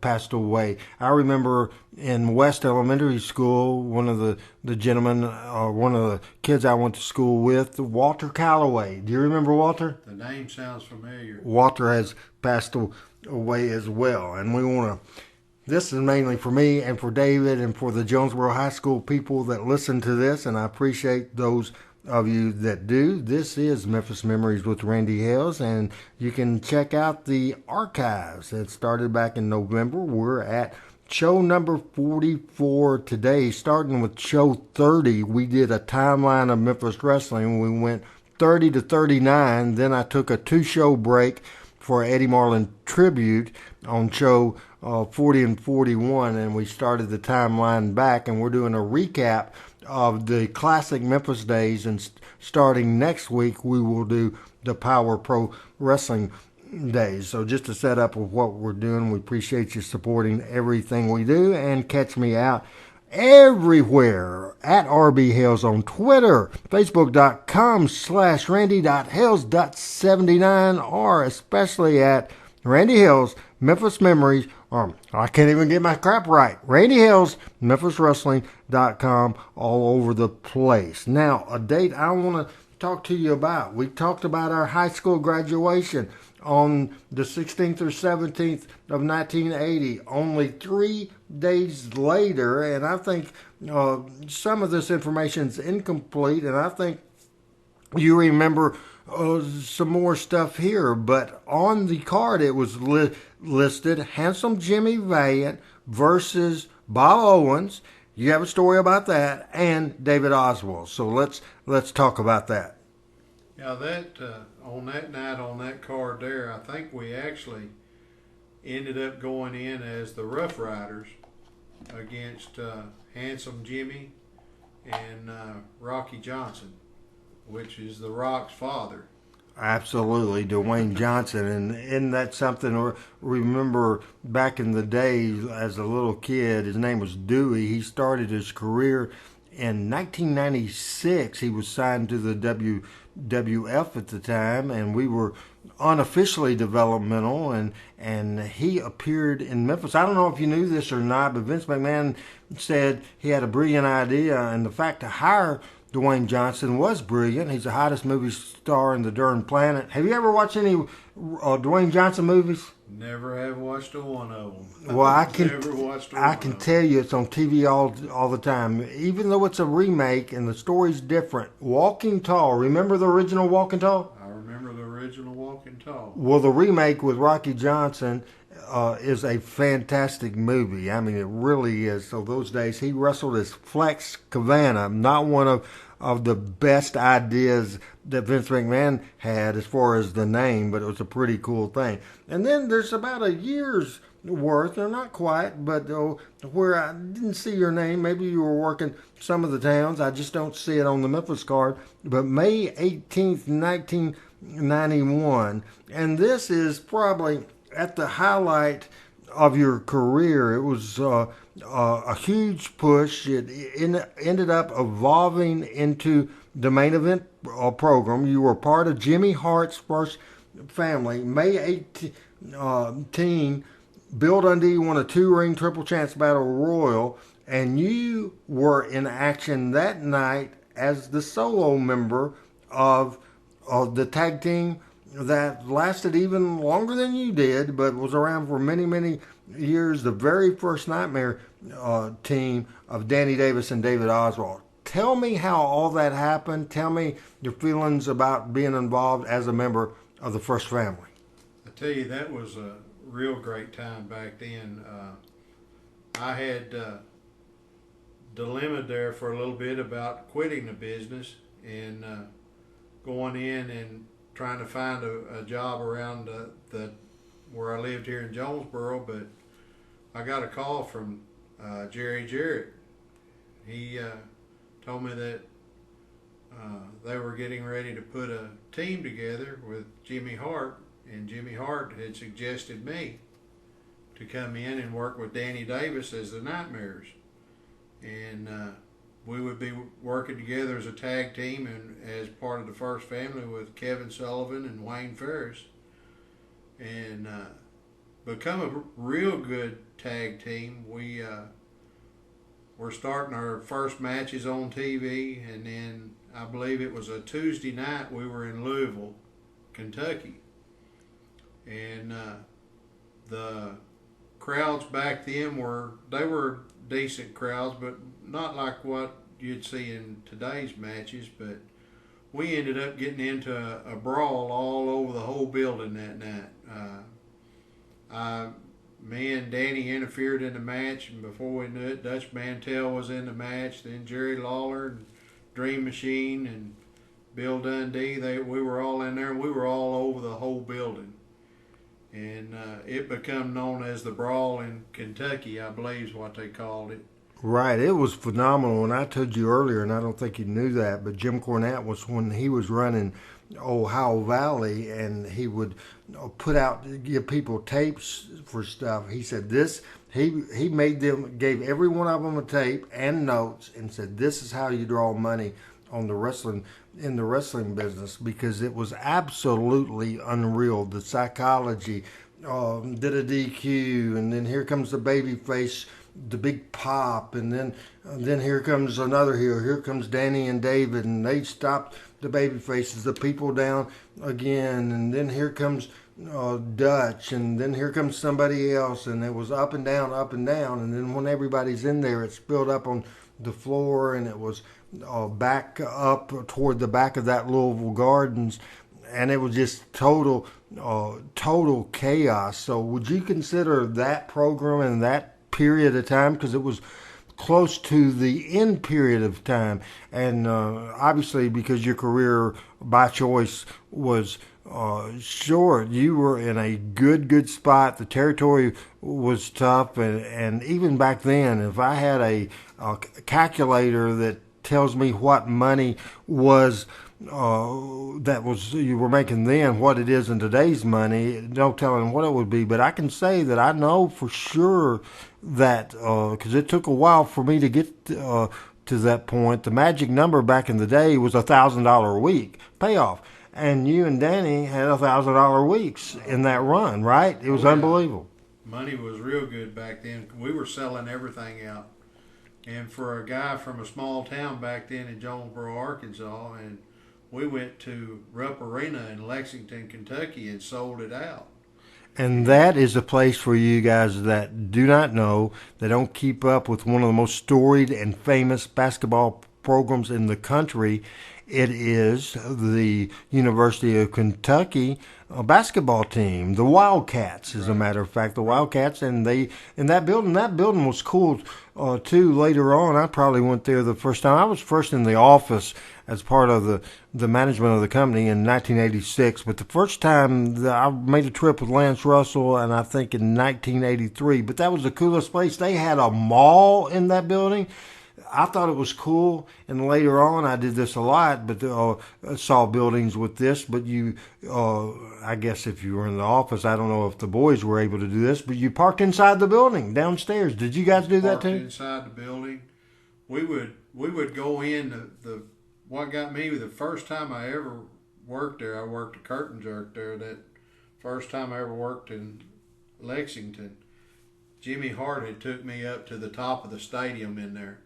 passed away. I remember in West Elementary School, one of the gentlemen, one of the kids I went to school with, Walter Calloway. Do you remember Walter? The name sounds familiar. Walter has passed away as well, and we want to. This is mainly for me and for David and for the Jonesboro High School people that listen to this, and I appreciate those of you that do. This is Memphis Memories with Randy Hales, and you can check out the archives that started back in November. We're at show number 44 today. Starting with show 30, we did a timeline of Memphis wrestling. We went 30 to 39. Then I took a 2-show break for Eddie Marlin tribute on show 40 and 41, and we started the timeline back, and we're doing a recap of the classic Memphis days, and starting next week we will do the Power Pro Wrestling days. So just to set up with what we're doing, we appreciate you supporting everything we do, and catch me out everywhere at RB Hales on Twitter, Facebook.com/Randy.Hales.79, or especially at Randy Hales Memphis Memories. I can't even get my crap right. Randy Hales, MemphisWrestling.com, all over the place. Now, a date I want to talk to you about. We talked about our high school graduation on the 16th or 17th of 1980, only 3 days later, and I think some of this information is incomplete, and I think you remember some more stuff here, but on the card it was listed Handsome Jimmy Valiant versus Bob Owens. You have a story about that, and David Oswald. So let's talk about that. Yeah, that on that night on that card there, I think we actually ended up going in as the Rough Riders against Handsome Jimmy and Rocky Johnson, which is The Rock's father. Absolutely, Dwayne Johnson. And isn't that something? Remember back in the day as a little kid, his name was Dewey. He started his career in 1996. He was signed to the WWF at the time, and we were unofficially developmental, and he appeared in Memphis. I don't know if you knew this or not, but Vince McMahon said he had a brilliant idea, and the fact to hire Dwayne Johnson was brilliant. He's the hottest movie star in the darn planet. Have you ever watched any Dwayne Johnson movies? Never have watched a one of them. Well, I can tell you it's on TV all the time. Even though it's a remake and the story's different. Walking Tall. Remember the original Walking Tall? I remember the original Walking Tall. Well, the remake with Rocky Johnson is a fantastic movie. I mean, it really is. So those days he wrestled as Flex Cavana, not one of the best ideas that Vince McMahon had as far as the name, but it was a pretty cool thing. And then there's about a year's worth, or not quite, but where I didn't see your name. Maybe you were working some of the towns. I just don't see it on the Memphis card. But May 18th, 1991, and this is probably at the highlight of your career. It was a huge push. It ended up evolving into the main event program. You were part of Jimmy Hart's first family. May 18, Bill Dundee won a 2-ring Triple Chance Battle Royal, and you were in action that night as the solo member of the tag team that lasted even longer than you did, but was around for many, many years. The very first Nightmare team of Danny Davis and David Oswald. Tell me how all that happened. Tell me your feelings about being involved as a member of the First Family. I tell you, that was a real great time back then. I had dilemma there for a little bit about quitting the business, and going in and trying to find a job around the where I lived here in Jonesboro. But I got a call from Jerry Jarrett. He told me that they were getting ready to put a team together with Jimmy Hart, and Jimmy Hart had suggested me to come in and work with Danny Davis as the Nightmares. And we would be working together as a tag team and as part of the First Family with Kevin Sullivan and Wayne Ferris. And become a real good tag team. We're starting our first matches on TV, and then I believe it was a Tuesday night. We were in Louisville, Kentucky, and the crowds back then were decent crowds, but not like what you'd see in today's matches. But we ended up getting into a brawl all over the whole building that night. Me and Danny interfered in the match, and before we knew it, Dutch Mantell was in the match. Then Jerry Lawler and Dream Machine and Bill Dundee, we were all in there, and we were all over the whole building. And it became known as the Brawl in Kentucky, I believe is what they called it. Right, it was phenomenal. And I told you earlier, and I don't think you knew that, but Jim Cornette was when he was running Ohio Valley, and he would give people tapes for stuff. He said he gave every one of them a tape and notes, and said this is how you draw money on the wrestling business, because it was absolutely unreal. The psychology, did a DQ, and then here comes the baby face, the big pop, and then here comes another heel. Here comes Danny and David, and they stopped the baby faces, the people down again, and then here comes Dutch, and then here comes somebody else, and it was up and down, and then when everybody's in there, it spilled up on the floor, and it was back up toward the back of that Louisville Gardens, and it was just total chaos. So would you consider that program and that period of time, because it was close to the end period of time, and obviously because your career by choice was short, you were in a good spot. The territory was tough, and even back then, if I had a calculator that tells me what money was you were making then, what it is in today's money, no telling what it would be. But I can say that I know for sure that because it took a while for me to get to that point. The magic number back in the day was $1,000 a week payoff, and you and Danny had $1,000 weeks in that run, right? It was unbelievable. Money was real good back then. We were selling everything out, and for a guy from a small town back then in Jonesboro, Arkansas, and we went to Rupp Arena in Lexington, Kentucky, and sold it out. And that is a place for you guys that do not know, that don't keep up with one of the most storied and famous basketball programs in the country. It is the University of Kentucky basketball team, the Wildcats, as a matter of fact, the Wildcats. And that building was cool too. Later on, I probably went there the first time. I was first in the office as part of the management of the company in 1986. But the first time I made a trip with Lance Russell, and I think in 1983. But that was the coolest place. They had a mall in that building. I thought it was cool, and later on I did this a lot, but saw buildings with this. But I guess if you were in the office, I don't know if the boys were able to do this, but you parked inside the building downstairs. Did you guys do that too? Inside the building, we would go in. What got me the first time I ever worked there, I worked a curtain jerk there. That first time I ever worked in Lexington, Jimmy Hart had took me up to the top of the stadium in there.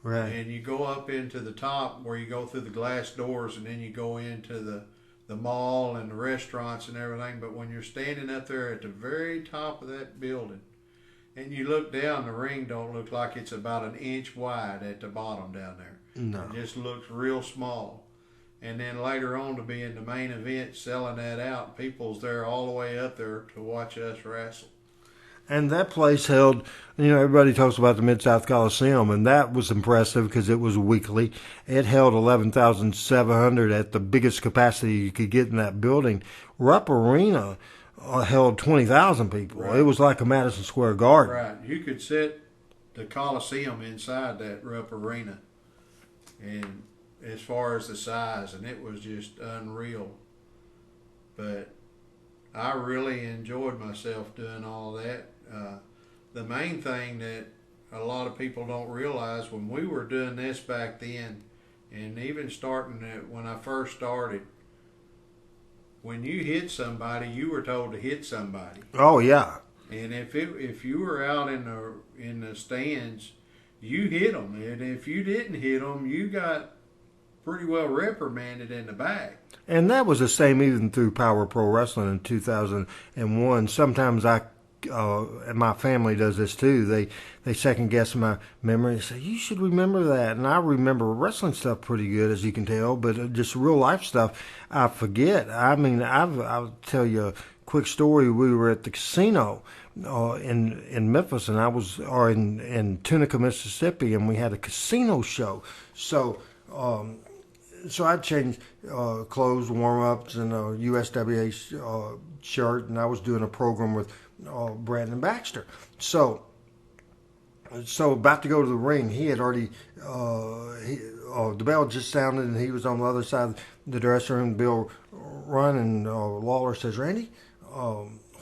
Right. And you go up into the top where you go through the glass doors, and then you go into the mall and the restaurants and everything. But when you're standing up there at the very top of that building and you look down, the ring don't look like it's about an inch wide at the bottom down there. No. It just looks real small. And then later on to be in the main event selling that out, people's there all the way up there to watch us wrestle. And that place held, everybody talks about the Mid-South Coliseum, and that was impressive because it was weekly. It held 11,700 at the biggest capacity you could get in that building. Rupp Arena held 20,000 people. Right. It was like a Madison Square Garden. Right. You could sit the Coliseum inside that Rupp Arena, and as far as the size, and it was just unreal. But I really enjoyed myself doing all that. The main thing that a lot of people don't realize, when we were doing this back then, and even starting it when I first started, when you hit somebody, you were told to hit somebody. Oh, yeah. And if you were out in the stands, you hit them, and if you didn't hit them, you got pretty well reprimanded in the back. And that was the same even through Power Pro Wrestling in 2001. Sometimes and my family does this too. They second guess my memory and say, you should remember that. And I remember wrestling stuff pretty good, as you can tell, but just real life stuff, I forget. I mean, I'll tell you a quick story. We were at the casino in Memphis, and in Tunica, Mississippi, and we had a casino show. So I changed clothes, warm-ups, and a USWA shirt, and I was doing a program with Brandon Baxter. So about to go to the ring, he had already, the bell just sounded, and he was on the other side of the dressing room. Bill run, and Lawler says, Randy,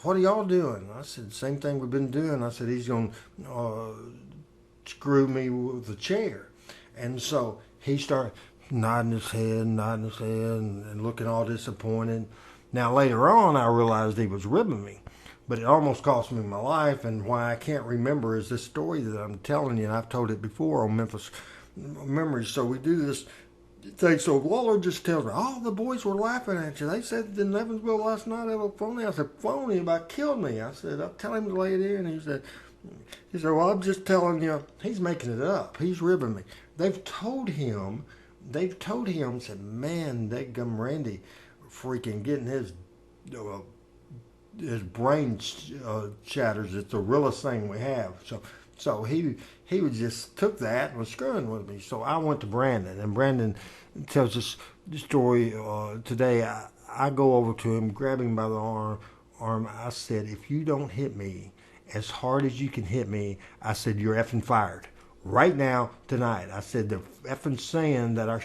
what are y'all doing? I said, same thing we've been doing. I said, he's going to screw me with the chair. And so he started nodding his head, and looking all disappointed. Now, later on, I realized he was ribbing me, but it almost cost me my life. And why I can't remember is this story that I'm telling you, and I've told it before on Memphis Memories. So we do this thing. So Lawler just tells me, the boys were laughing at you. They said in Evansville last night, it was phony. I said, phony about killed me. I said, I'll tell him to lay it in. He said, well, I'm just telling you, he's making it up. He's ribbing me. They've told him, said, man, that gum Randy freaking getting his brain shatters. It's the realest thing we have. So he just took that and was screwing with me. So I went to Brandon, and Brandon tells this story today. I go over to him, grab him by the arm. I said, if you don't hit me as hard as you can hit me, I said, you're effing fired. Right now, tonight. I said, the effing saying that our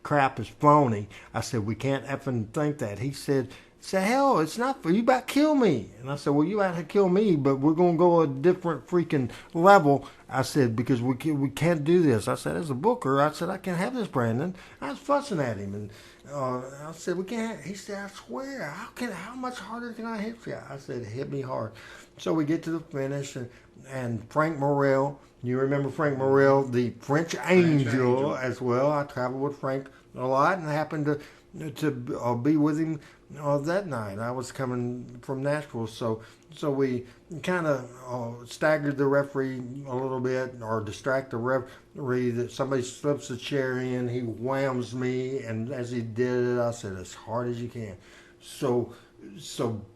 crap is phony. I said, we can't effing think that. He said, hell, it's not for you, about to kill me. And I said, well, you about to kill me, but we're going to go a different freaking level. I said, because we can't do this. I said, as a booker, I said, I can't have this, Brandon. I was fussing at him, and I said, we can't. He said, I swear, how much harder can I hit you? I said, hit me hard. So we get to the finish, and Frank Morrell, you remember Frank Morrell, the French Angel as well. I traveled with Frank a lot and happened to be with him that night. I was coming from Nashville, so we kind of staggered the referee a little bit, or distract the referee, that somebody slips a chair in, he whams me, and as he did it, I said, as hard as you can. So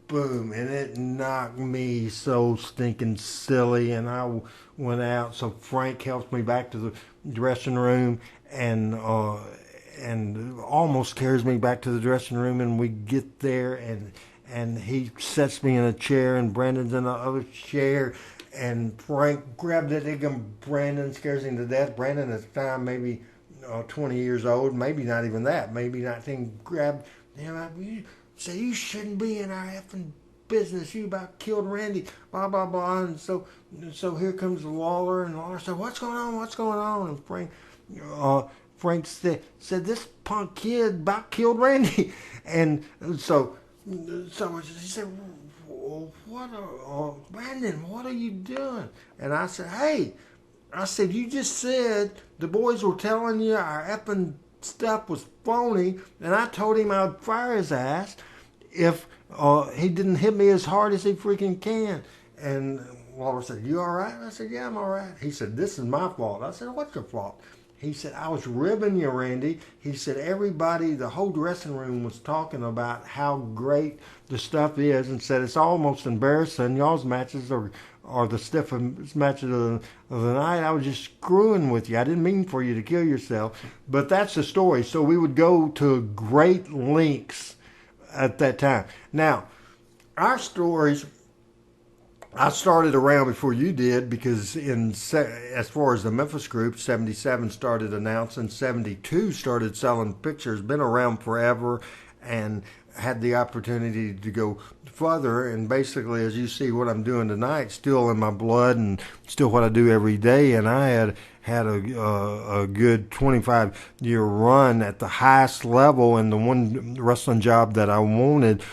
boom, and it knocked me so stinking silly, and I went out. So Frank helps me back to the dressing room, and almost carries me back to the dressing room, and we get there, and he sets me in a chair, and Brandon's in the other chair, and Frank grabbed that egg, and Brandon scares him to death. Brandon at the time, maybe 20 years old, maybe not even that, maybe 19, grabbed him. Say, you shouldn't be in our effing business. You about killed Randy, blah, blah, blah. And so here comes Lawler, and Lawler said, what's going on? And Frank said, this punk kid about killed Randy. And so he said, Brandon, what are you doing? And I said, hey, you just said the boys were telling you our effing stuff was phony, and I told him I'd fire his ass if he didn't hit me as hard as he freaking can. And Lawler said, you all right? I said, yeah, I'm all right. He said, this is my fault. I said, what's your fault? He said, I was ribbing you, Randy. He said, the whole dressing room was talking about how great the stuff is, and said it's almost embarrassing. Y'all's matches are or the stiffest matches of the night. I was just screwing with you. I didn't mean for you to kill yourself, but that's the story. So we would go to great lengths at that time. Now, our stories, I started around before you did because as far as the Memphis group, 77 started announcing, 72 started selling pictures, been around forever, and had the opportunity to go further. And basically, as you see what I'm doing tonight, still in my blood and still what I do every day. And I had a good 25-year run at the highest level, and the one wrestling job that I wanted,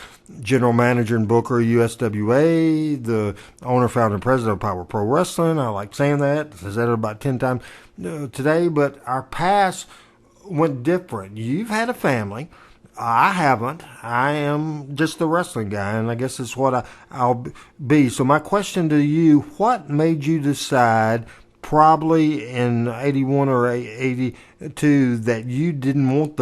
general manager in Booker, USWA, the owner, founder, and president of Power Pro Wrestling. I like saying that. I said it about 10 times today, but our past went different. You've had a family. I haven't. I am just a wrestling guy, and I guess it's what I'll be. So my question to you, what made you decide probably in 81 or 82 that you didn't want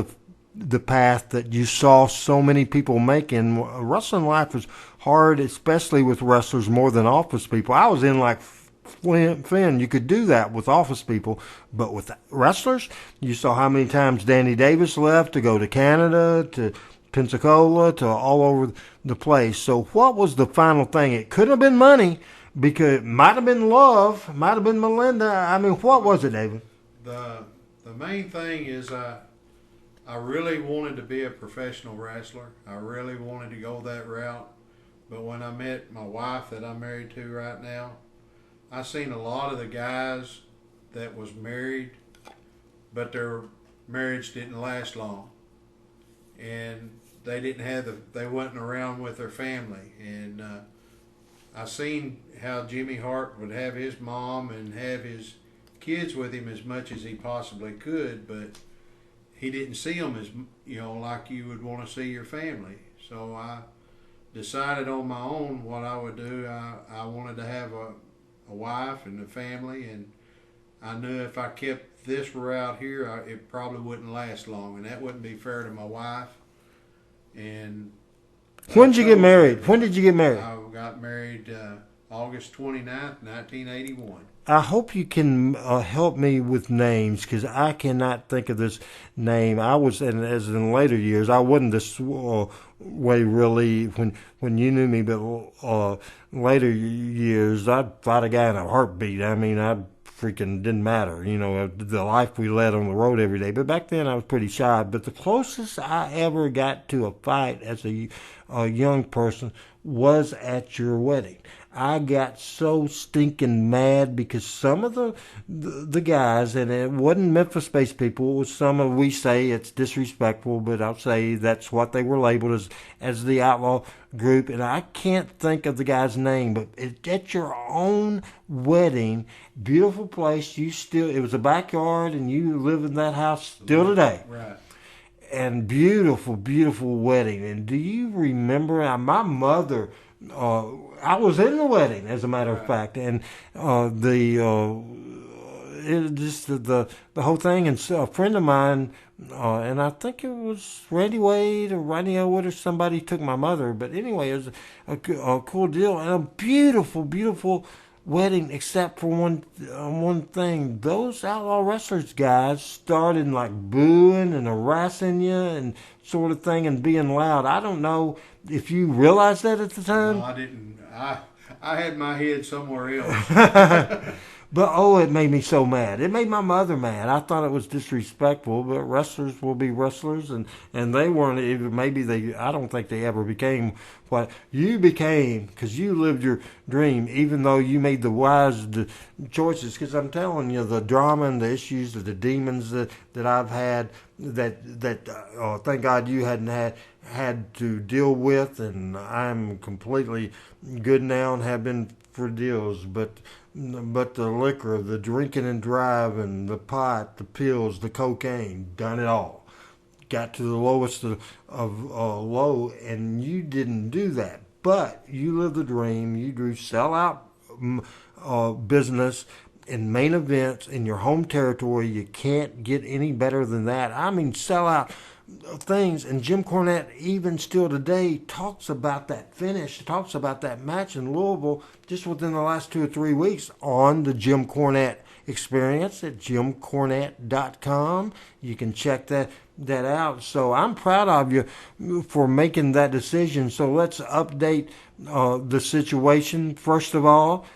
the path that you saw so many people making? Wrestling life is hard, especially with wrestlers more than office people. I was in like Flynn, you could do that with office people, but with wrestlers, you saw how many times Danny Davis left to go to Canada, to Pensacola, to all over the place. So what was the final thing? It couldn't have been money, because it might have been love, might have been Melinda. I mean, what was it, David? The main thing is I really wanted to be a professional wrestler. I really wanted to go that route. But when I met my wife that I'm married to right now, I seen a lot of the guys that was married, but their marriage didn't last long, and they wasn't around with their family. And I seen how Jimmy Hart would have his mom and have his kids with him as much as he possibly could, but he didn't see them as like you would want to see your family. So I decided on my own what I would do. I wanted to have a wife and a family, and I knew if I kept this route here, it probably wouldn't last long, and that wouldn't be fair to my wife. And when did you get married? When did you get married? I got married August 29th, 1981. I hope you can help me with names, because I cannot think of this name. I was, and as in later years, I wasn't this way really when you knew me, but later years, I'd fight a guy in a heartbeat. I mean, I freaking didn't matter, the life we led on the road every day. But back then, I was pretty shy. But the closest I ever got to a fight as a young person was at your wedding. I got so stinking mad because some of the guys, and it wasn't Memphis-based people, it was some of, we say it's disrespectful, but I'll say that's what they were labeled as the outlaw group. And I can't think of the guy's name, but at your own wedding, beautiful place, it was a backyard, and you live in that house still today. Right. And beautiful, beautiful wedding. And do you remember, my mother, I was in the wedding, as a matter of fact, and the whole thing. And so a friend of mine, and I think it was Randy Wade or Rodney Elwood or somebody, took my mother. But anyway, it was a cool deal and a beautiful, beautiful wedding, except for one thing. Those outlaw wrestlers guys started like booing and harassing you and sort of thing, and being loud. I don't know if you realized that at the time. No, I didn't. I had my head somewhere else. But it made me so mad. It made my mother mad. I thought it was disrespectful, but wrestlers will be wrestlers, and they weren't even, I don't think they ever became what you became, because you lived your dream, even though you made the wise choices. Because I'm telling you, the drama and the issues, the demons that I've had, that thank God you hadn't had to deal with, and I'm completely good now and have been for deals. But the liquor, the drinking and driving, the pot, the pills, the cocaine, done it all. Got to the lowest of low, and you didn't do that. But you lived the dream. You drew sellout business in main events in your home territory. You can't get any better than that. I mean, sellout things. And Jim Cornette, even still today, talks about that finish, talks about that match in Louisville just within the last 2 or 3 weeks on the Jim Cornette Experience at jimcornette.com. You can check that out. So I'm proud of you for making that decision. So let's update the situation. First of all,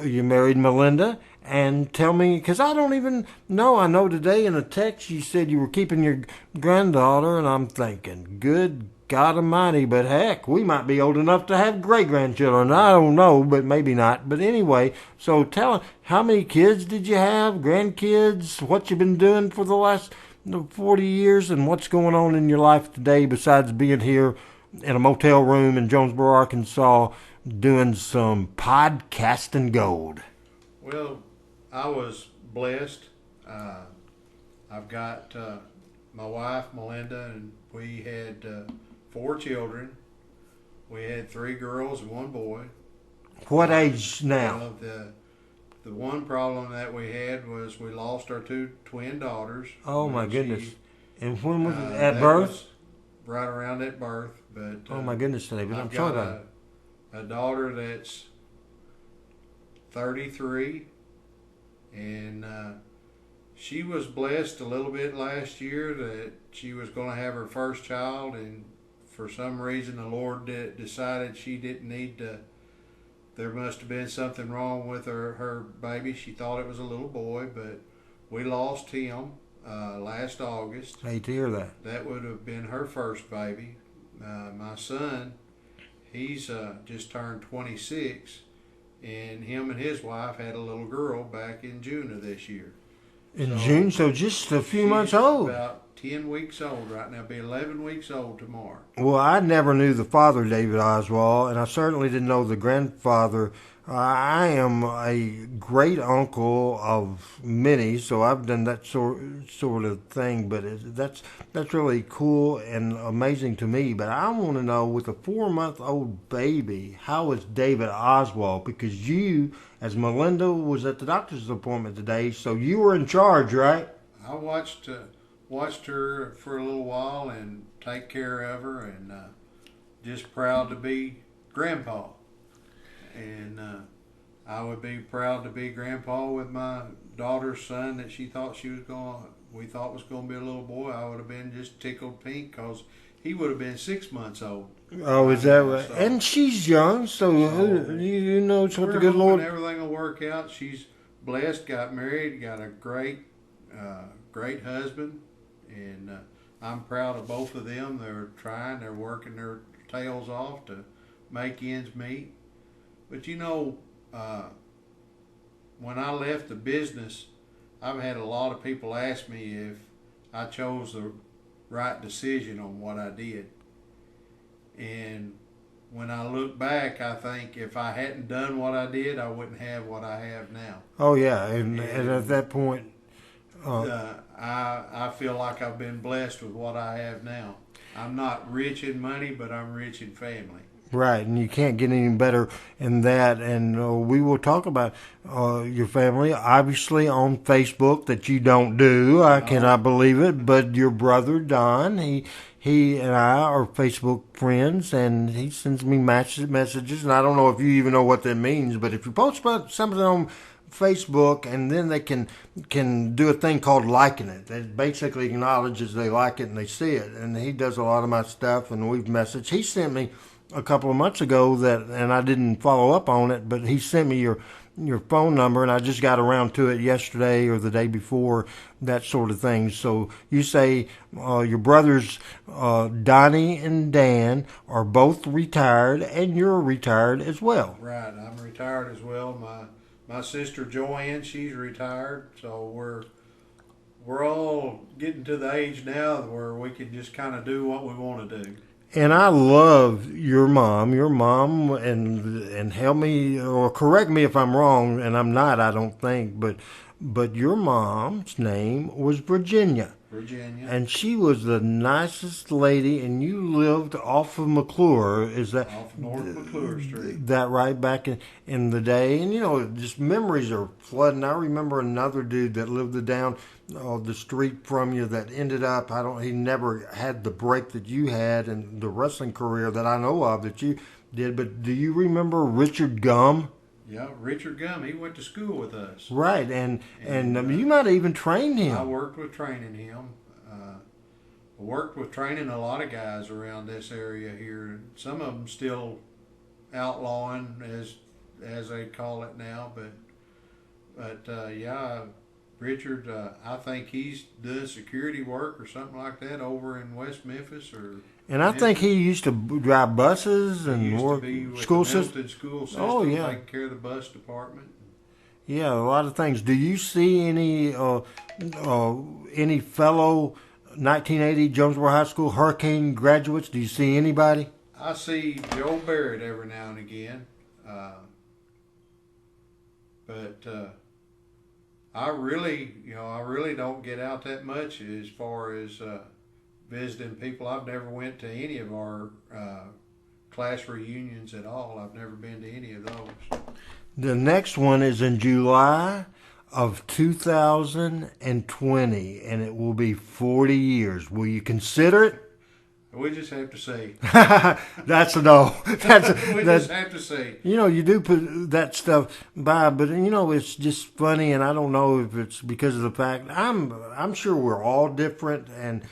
you married Melinda. And tell me, because I don't even know. I know today in a text you said you were keeping your granddaughter, and I'm thinking, good God Almighty, but heck, we might be old enough to have great-grandchildren. I don't know, but maybe not. But anyway, so tell, how many kids did you have, grandkids, what you've been doing for the last 40 years, and what's going on in your life today besides being here in a motel room in Jonesboro, Arkansas, doing some podcasting gold. Well, I was blessed. I've got my wife, Melinda, and we had 4 children. We had 3 girls and 1 boy. What age now? Well, the one problem that we had was we lost our 2 twin daughters. Oh, my goodness. And when was it? At birth? Right around at birth. But oh, my goodness, David. I'm sorry about it. A daughter that's 33, and she was blessed a little bit last year that she was going to have her first child, and for some reason the Lord decided she didn't need to. There must have been something wrong with her baby. She thought it was a little boy, but we lost him last August. I hate to hear that. That would have been her first baby. My son, he's just turned 26. And him and his wife had a little girl back in June of this year. In June, so just a few months old. About 10 weeks old right now. Be 11 weeks old tomorrow. Well, I never knew the father, David Oswald, and I certainly didn't know the grandfather. I am a great uncle of many, so I've done that sort of thing. But that's really cool and amazing to me. But I want to know, with a 4-month-old baby, how is David Oswald? Because you, as Melinda was at the doctor's appointment today, so you were in charge, right? I watched her for a little while and take care of her, and just proud to be grandpa. And I would be proud to be grandpa with my daughter's son that we thought was going to be a little boy. I would have been just tickled pink because he would have been 6 months old. Oh, is that right? So, and she's young, so you know what the good Lord. Everything will work out. She's blessed, got married, got a great husband, and I'm proud of both of them. They're working their tails off to make ends meet. But when I left the business, I've had a lot of people ask me if I chose the right decision on what I did. And when I look back, I think if I hadn't done what I did, I wouldn't have what I have now. Oh, yeah. And at that point, I feel like I've been blessed with what I have now. I'm not rich in money, but I'm rich in family. Right, and you can't get any better in that. And we will talk about your family, obviously, on Facebook, that you don't do. I cannot believe it. But your brother, Don, he and I are Facebook friends, and he sends me messages. And I don't know if you even know what that means, but if you post something on Facebook, and then they can do a thing called liking it. It basically acknowledges they like it and they see it. And he does a lot of my stuff, and we've messaged. He sent me a couple of months ago and I didn't follow up on it, but he sent me your phone number, and I just got around to it yesterday or the day before, that sort of thing. So you say your brothers Donnie and Dan are both retired, and you're retired as well. Right, I'm retired as well. My sister Joanne, she's retired, so we're all getting to the age now where we can just kind of do what we want to do. And I love your mom, and help me or correct me if I'm wrong, and I'm not, I don't think, but your mom's name was Virginia. Virginia. And she was the nicest lady, and you lived off of McClure. Is that Off North McClure Street. that right back in the day? And, just memories are flooding. I remember another dude that lived down the street from you that ended up, he never had the break that you had in the wrestling career that I know of that you did. But do you remember Richard Gum? Yeah, Richard Gum. He went to school with us. Right, and you might have even trained him. I worked with training him. I worked with training a lot of guys around this area here. Some of them still outlawing, as they call it now. But yeah, Richard. I think he's doing security work or something like that over in West Memphis And I think he used to drive buses and work school system. School system. Oh yeah, taking care of the bus department. Yeah, a lot of things. Do you see any fellow 1980 Jonesboro High School Hurricane graduates? Do you see anybody? I see Joe Barrett every now and again, but I really don't get out that much as far as visiting people. I've never went to any of our class reunions at all. I've never been to any of those. The next one is in July of 2020, and it will be 40 years. Will you consider it? We just have to see. That's a no. We just have to see. You do put that stuff by, but it's just funny, and I don't know if it's because of the fact I'm sure we're all different, and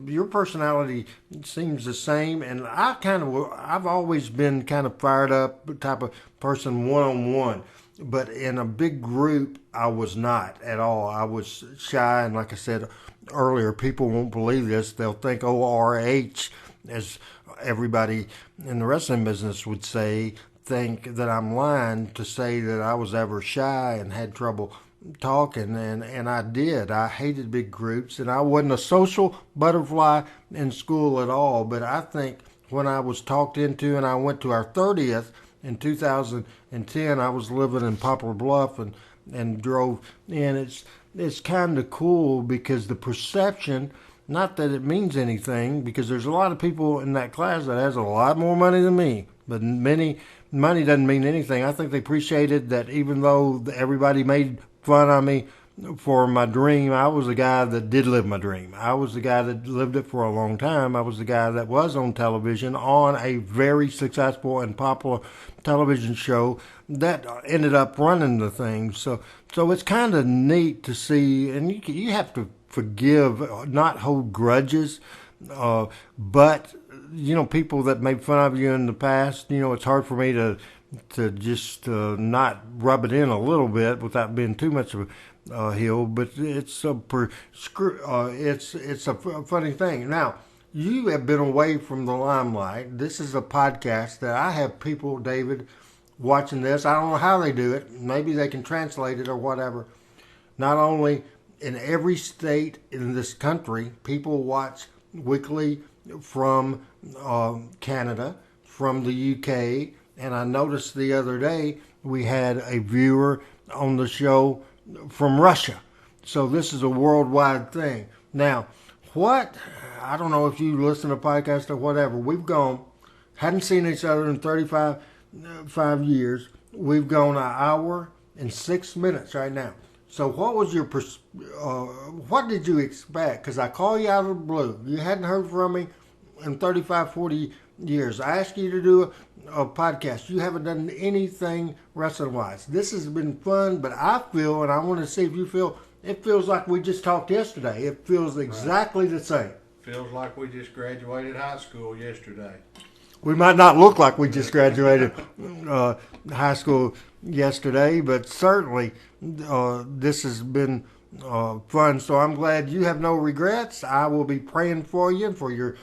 your personality seems the same, and I've always been kind of fired up type of person one-on-one, but in a big group I was not at all. I was shy, and like I said earlier, people won't believe this. They'll think ORH, as everybody in the wrestling business would say, think that I'm lying to say that I was ever shy and had trouble talking, and I did. I hated big groups, and I wasn't a social butterfly in school at all. But I think when I was talked into, and I went to our 30th in 2010, I was living in Poplar Bluff and drove in. It's kind of cool because the perception, not that it means anything, because there's a lot of people in that class that has a lot more money than me, but money doesn't mean anything. I think they appreciated that even though everybody made fun of me for my dream, I was the guy that did live my dream. I was the guy that lived it for a long time. I was the guy that was on television on a very successful and popular television show that ended up running the thing. So it's kind of neat to see, and you have to forgive, not hold grudges, but people that made fun of you in the past, it's hard for me to just not rub it in a little bit without being too much of a heel, but it's a funny thing. Now, you have been away from the limelight. This is a podcast that I have people, David, watching this. I don't know how they do it. Maybe they can translate it or whatever. Not only in every state in this country, people watch weekly from Canada, from the UK, and I noticed the other day we had a viewer on the show from Russia. So this is a worldwide thing. Now, I don't know if you listen to podcasts or whatever. We've hadn't seen each other in 35 years. We've gone an hour and 6 minutes right now. So what was your, what did you expect? Because I call you out of the blue. You hadn't heard from me in 35, 40 years. I asked you to do a podcast. You haven't done anything wrestling-wise. This has been fun, but I feel, and I want to see if you feel, it feels like we just talked yesterday. It feels exactly the same. Feels like we just graduated high school yesterday. We might not look like we just graduated high school yesterday, but certainly this has been fun. So I'm glad you have no regrets. I will be praying for you for your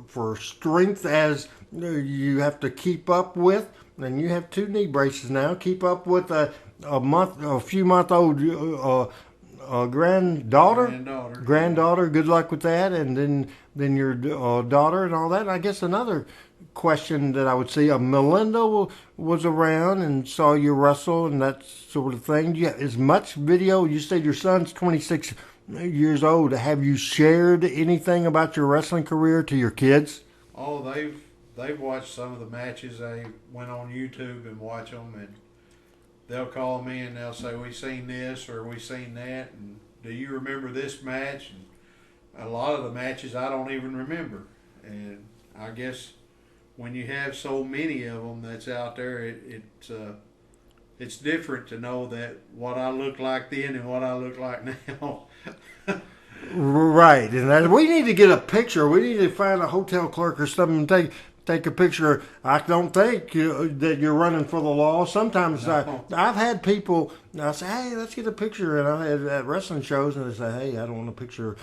for strength as you have to keep up with. And you have 2 knee braces now. Keep up with a few month old granddaughter. Good luck with that, and then your daughter and all that. And I guess another question that I would see, Melinda was around and saw you wrestle and that sort of thing. Do you have as much video? You said your son's 26 years old. Have you shared anything about your wrestling career to your kids? Oh, they've watched some of the matches. They went on YouTube and watch them, and they'll call me and they'll say, "We seen this or we seen that, and do you remember this match?" And a lot of the matches I don't even remember, and I guess when you have so many of them that's out there, it's different to know that what I looked like then and what I look like now. Right, and we need to get a picture. We need to find a hotel clerk or something and take a picture. I don't think that you're running for the law. Sometimes No. I've had people. I say, "Hey, let's get a picture," and I had at wrestling shows, and they say, "Hey, I don't want a picture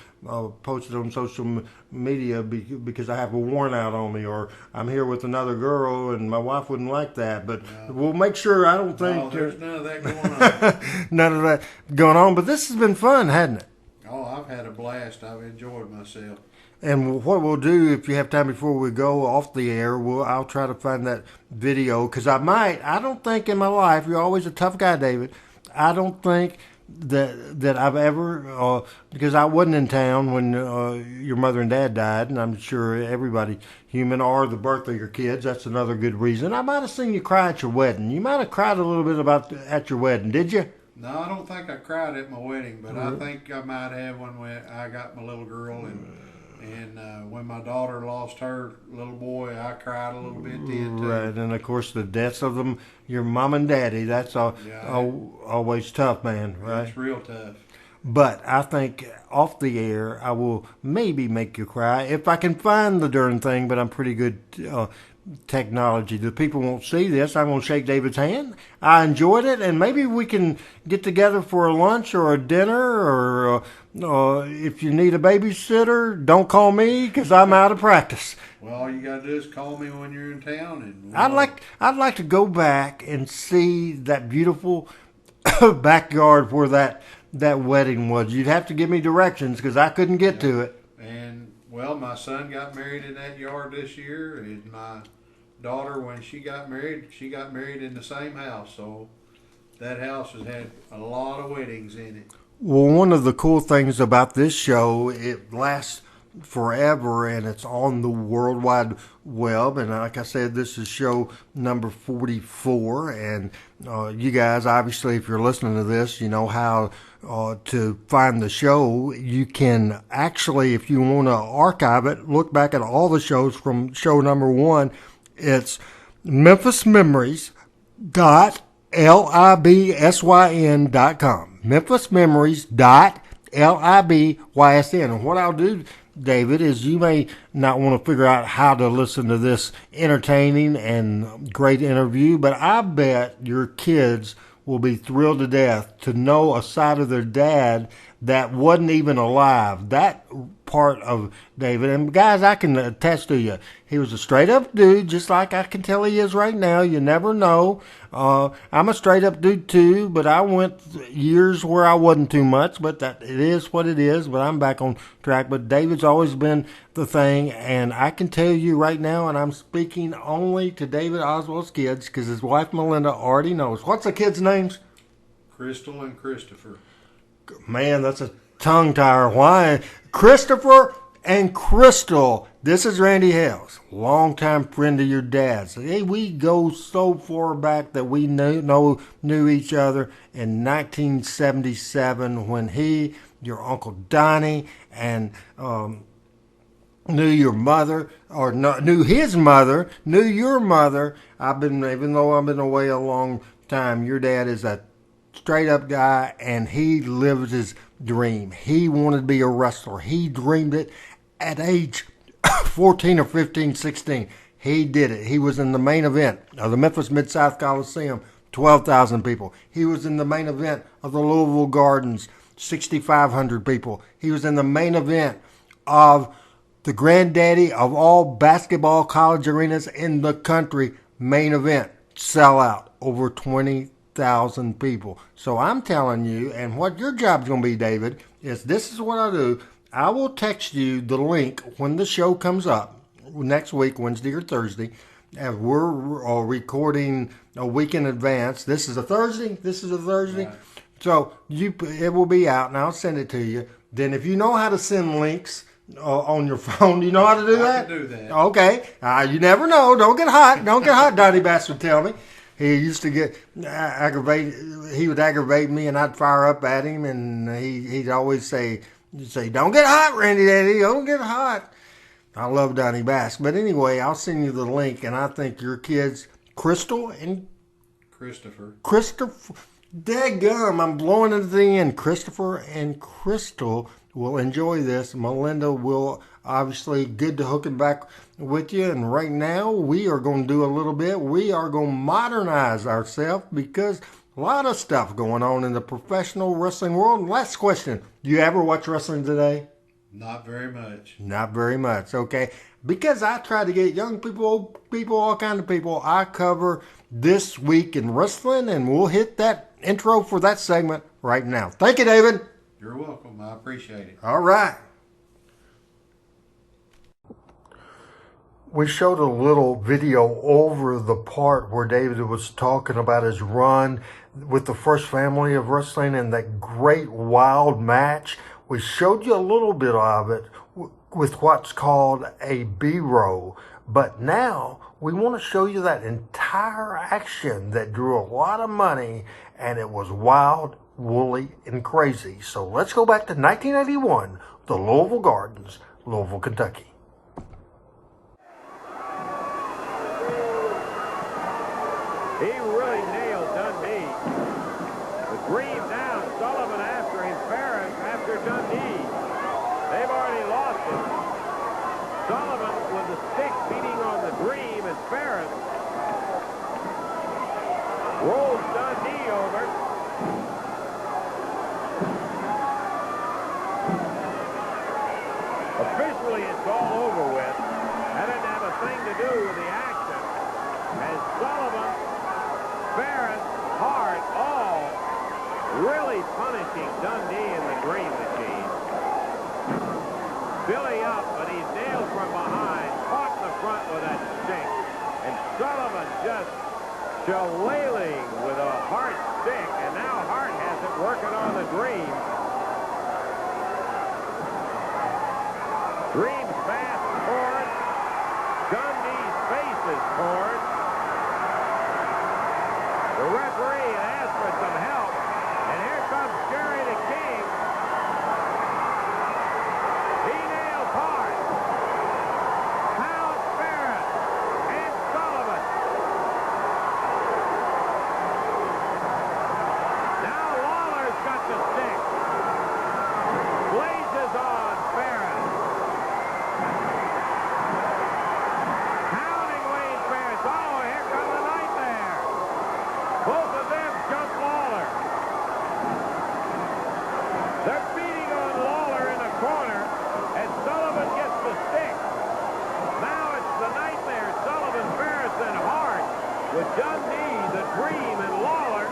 posted on social media because I have a warrant out on me, or I'm here with another girl, and my wife wouldn't like that." But we'll make sure. I don't think There's none of that going on. none of that going on. But this has been fun, hasn't it? Oh, I've had a blast. I've enjoyed myself. And what we'll do, if you have time before we go off the air, I'll try to find that video, because I don't think in my life, you're always a tough guy, David. I don't think that I've ever, because I wasn't in town when your mother and dad died, and I'm sure everybody human, or the birth of your kids, that's another good reason. I might have seen you cry at your wedding. You might have cried a little bit at your wedding, did you? No, I don't think I cried at my wedding, but I think I might have when I got my little girl, and when my daughter lost her little boy, I cried a little bit then too. Right, and of course the deaths of them, your mom and daddy, that's always tough, man, right? It's real tough. But I think off the air, I will maybe make you cry if I can find the darn thing. But I'm pretty good technology. The people won't see this. I'm going to shake David's hand. I enjoyed it, and maybe we can get together for a lunch or a dinner, or if you need a babysitter, don't call me because I'm out of practice. Well, all you got to do is call me when you're in town, and I'd like to go back and see that beautiful backyard where that wedding was. You'd have to give me directions because I couldn't get to it. And well, my son got married in that yard this year, and my daughter, when she got married in the same house. So that house has had a lot of weddings in it. Well, one of the cool things about this show, it lasts forever, and it's on the World Wide Web. And like I said, this is show number 44. And you guys, obviously, if you're listening to this, you know how to find the show. You can actually, if you want to archive it, look back at all the shows from show number 1. It's memphismemories.libsyn.com. memphismemories.libsyn. And what I'll do, David, is you may not want to figure out how to listen to this entertaining and great interview, but I bet your kids will be thrilled to death to know a side of their dad that wasn't even alive. That part of David, and guys, I can attest to you, he was a straight up dude, just like I can tell he is right now. You never know. I'm a straight up dude too, but I went years where I wasn't too much, but that it is what it is. But I'm back on track. But David's always been the thing, and I can tell you right now, and I'm speaking only to David Oswald's kids because his wife Melinda already knows. What's the kids' names? Crystal and Christopher. Man, that's a tongue tire. Why? Christopher and Crystal. This is Randy Hales, longtime friend of your dad's. Hey, we go so far back that we knew each other in 1977 when he, your Uncle Donnie, and knew your mother, or knew his mother, knew your mother. Even though I've been away a long time, your dad is a straight up guy, and he lived his dream. He wanted to be a wrestler. He dreamed it at age 14 or 15, 16. He did it. He was in the main event of the Memphis Mid-South Coliseum, 12,000 people. He was in the main event of the Louisville Gardens, 6,500 people. He was in the main event of the granddaddy of all basketball college arenas in the country, main event, sellout, over 20,000 people. So I'm telling you, and what your job's going to be, David, is this is what I do. I will text you the link when the show comes up next week, Wednesday or Thursday. As we're recording a week in advance. This is a Thursday. Right. So it will be out, and I'll send it to you. then if you know how to send links on your phone, do you know how to do that? I can do that. Okay. You never know. Don't get hot. Don't get hot, Donnie Bass would tell me. He used to get aggravate. He would aggravate me, and I'd fire up at him, and he'd always say, "Don't get hot, Randy Daddy. Don't get hot." I love Donnie Bass. But anyway, I'll send you the link, and I think your kids, Crystal and Christopher. Daggum, I'm blowing it at the end. Christopher and Crystal will enjoy this. Melinda will obviously good to hooking back with you. And right now we are going to do a little bit. We are going to modernize ourselves because a lot of stuff going on in the professional wrestling world. Last question. Do you ever watch wrestling today? Not very much. Not very much. Okay. Because I try to get young people, old people, all kinds of people. I cover this week in wrestling, and we'll hit that intro for that segment right now. Thank you, David. You're welcome. I appreciate it. All right. We showed a little video over the part where David was talking about his run with the First Family of Wrestling and that great wild match. We showed you a little bit of it with what's called a B-roll. But now we want to show you that entire action that drew a lot of money, and it was wild, woolly, and crazy. So let's go back to 1981, the Louisville Gardens, Louisville, Kentucky. He really nailed Dundee. The Green down, Sullivan after him, Ferris after Dundee. They've already lost it. Sullivan with the stick beating on the Dream, and Ferris rolls Dundee over. Officially, it's all over with. That didn't have a thing to do with the action. As Sullivan, Ferris, Hart, all really punishing Dundee in the Dream Machine. Billy up, but he's nailed from behind, caught in the front with that stick. And Sullivan just shillelaghing with a Hart stick, and now Hart has it working on the Dream. Dream's fast torn. Dundee's face is torn. The referee asked for some help, and here comes Jerry the King. He nails Hart. Hales, Ferris, and Sullivan. Now Lawler's got the stick. Blazes on Ferris. Pounding Wayne Ferris. Oh, here comes the nightmare. Both of them jump Lawler. They're beating on Lawler in the corner, and Sullivan gets the stick. Now it's the nightmare. Sullivan, Ferris, and Hart with Dundee, the Dream, and Lawler.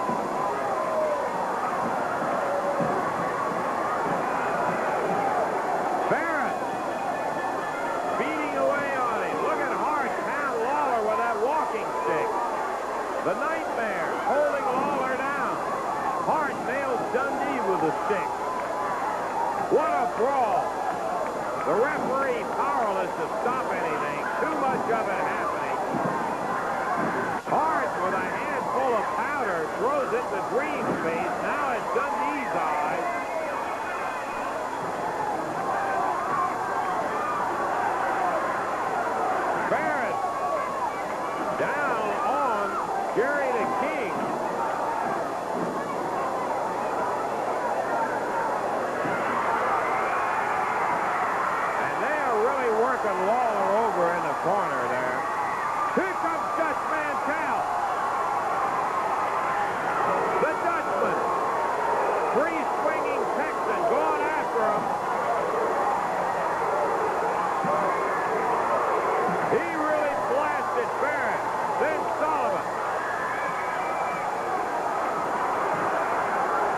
Ferris beating away on him. Look at Hart pound Lawler with that walking stick. The nightmare holding Lawler down. Hart nails Dundee with a stick. What a brawl. The referee powerless to stop anything. Too much of it happening. Hart with a handful of powder throws it to Dream's face. Now it's Dundee's eyes. Ferris down on Jerry the King. And they are really working Lawler over in the corner there. Here comes Dutch Mantell. The Dutchman. Free swinging Texan going after him. He really blasted Ferris. Then Sullivan.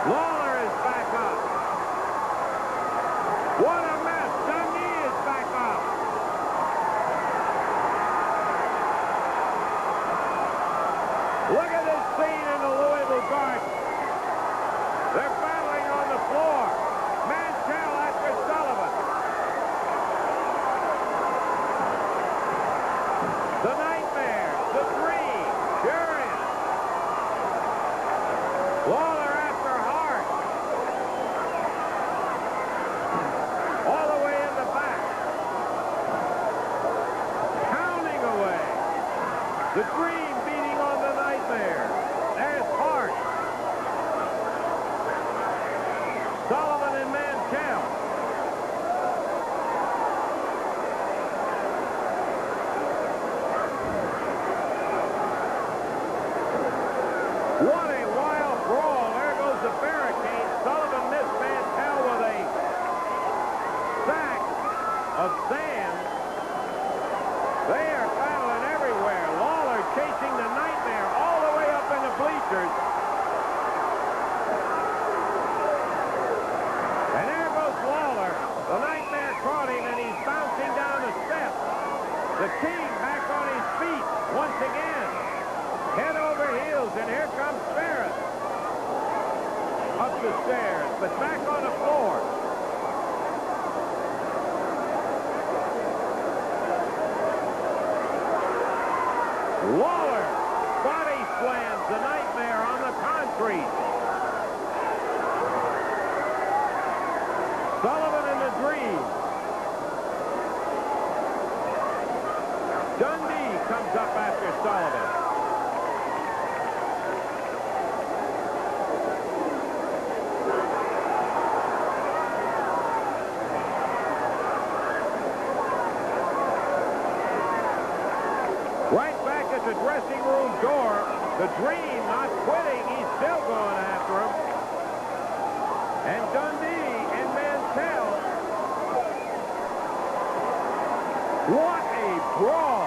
Lawler is back up. What a mess. Dundee is back up. Look at this scene in the Louisville Garden. They're battling on the floor. Mantell at of sand. They are battling everywhere. Lawler chasing the Nightmare all the way up in the bleachers. And there goes Lawler. The Nightmare caught him, and he's bouncing down the steps. The King back on his feet once again. Head over heels, and here comes Ferris. Up the stairs, but back on the floor. Lawler body slams the Nightmare on the concrete. Sullivan in the Dream. Dundee comes up after Sullivan. Right back at the dressing room door, the Dream not quitting. He's still going after him. And Dundee and Mantell. What a brawl.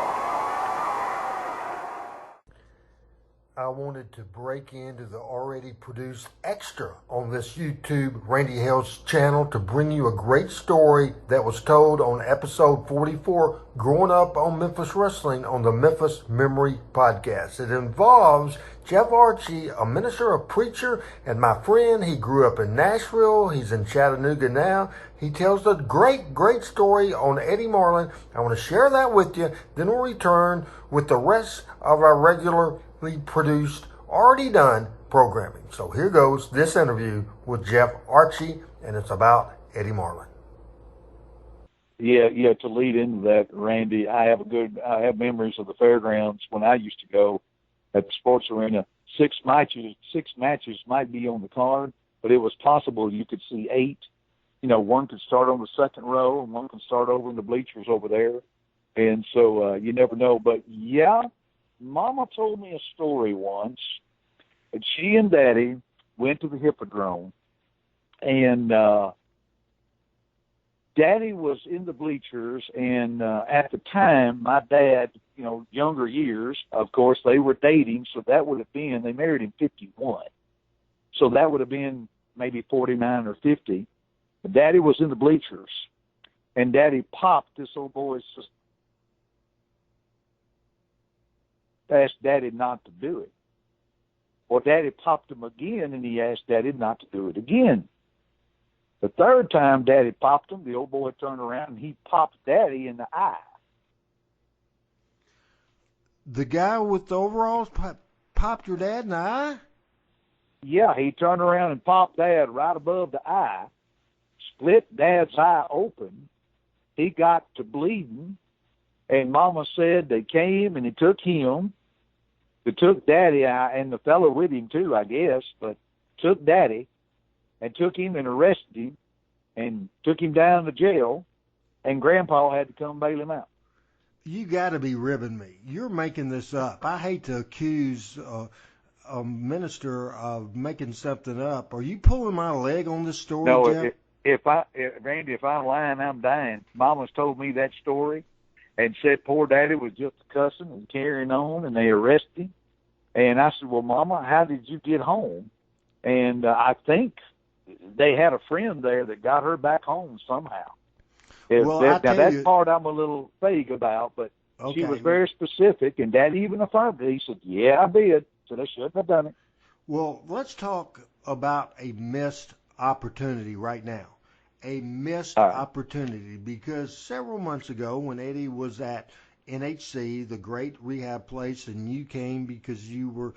I wanted to break into the already produced extra on this YouTube Randy Hales channel to bring you a great story that was told on episode 44, Growing Up on Memphis Wrestling on the Memphis Memory Podcast. It involves Jeff Archie, a minister, a preacher, and my friend. He grew up in Nashville. He's in Chattanooga now. He tells a great story on Eddie Marlin. I want to share that with you. Then we'll return with the rest of our regularly produced, already done programming. So here goes this interview with Jeff Archie, and it's about Eddie Marlin. Yeah. To lead into that, Randy, I have memories of the fairgrounds when I used to go at the sports arena. Six matches might be on the card, but it was possible you could see 8. One could start on the second row, and one could start over in the bleachers over there. And so you never know. But yeah, Mama told me a story once that she and Daddy went to the Hippodrome, and Daddy was in the bleachers, and at the time, my dad, younger years, of course, they were dating, so that would have been, they married in 51. So that would have been maybe 49 or 50. But Daddy was in the bleachers, and Daddy popped this old boy's sister. Asked Daddy not to do it. Well, Daddy popped him again, and he asked Daddy not to do it again. The third time Daddy popped him, the old boy turned around, and he popped Daddy in the eye. The guy with the overalls popped your dad in the eye? Yeah, he turned around and popped Dad right above the eye, split Dad's eye open. He got to bleeding, and Mama said they came and they took him. They took Daddy and the fellow with him too, I guess, but took Daddy and took him and arrested him and took him down to jail, and Grandpa had to come bail him out. You got to be ribbing me. You're making this up. I hate to accuse a minister of making something up. Are you pulling my leg on this story, No, Jeff? Randy, if I'm lying, I'm dying. Mama's told me that story and said poor Daddy was just cussing and carrying on, and they arrested him. And I said, well, Mama, how did you get home? And I think they had a friend there that got her back home somehow. Well, that part I'm a little vague about, but okay. She was very specific, and Daddy even affirmed it. He said, yeah, I did. So they shouldn't have done it. Well, let's talk about a missed opportunity right now. A missed opportunity, because several months ago when Eddie was at NHC, the great rehab place, and you came because you were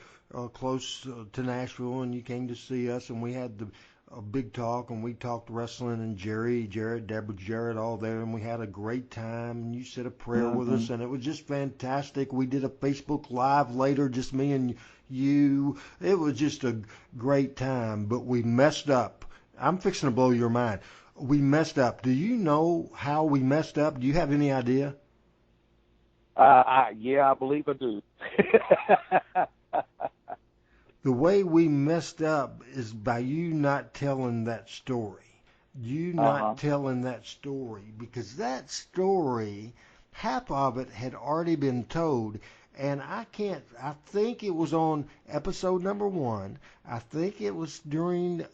close to Nashville, and you came to see us, and we had a big talk, and we talked wrestling, and Deborah Jarrett, all there, and we had a great time, and you said a prayer with us, and it was just fantastic. We did a Facebook Live later, just me and you. It was just a great time, but we messed up. I'm fixing to blow your mind. We messed up. Do you know how we messed up? Do you have any idea? Yeah, I believe I do. The way we messed up is by you not telling that story. you not telling that story, because that story, half of it had already been told. And I think it was on episode number 1. I think it was during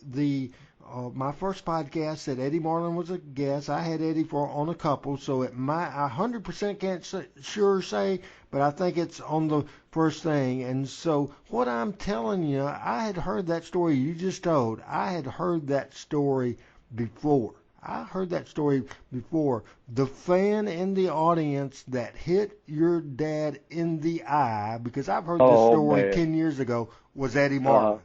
my first podcast that Eddie Marlin was a guest. I had Eddie on a couple, so I 100% can't sure say, but I think it's on the first thing. And so what I'm telling you, I had heard that story you just told. I had heard that story before. The fan in the audience that hit your dad in the eye, because I've heard this story 10 years ago, was Eddie Marlin.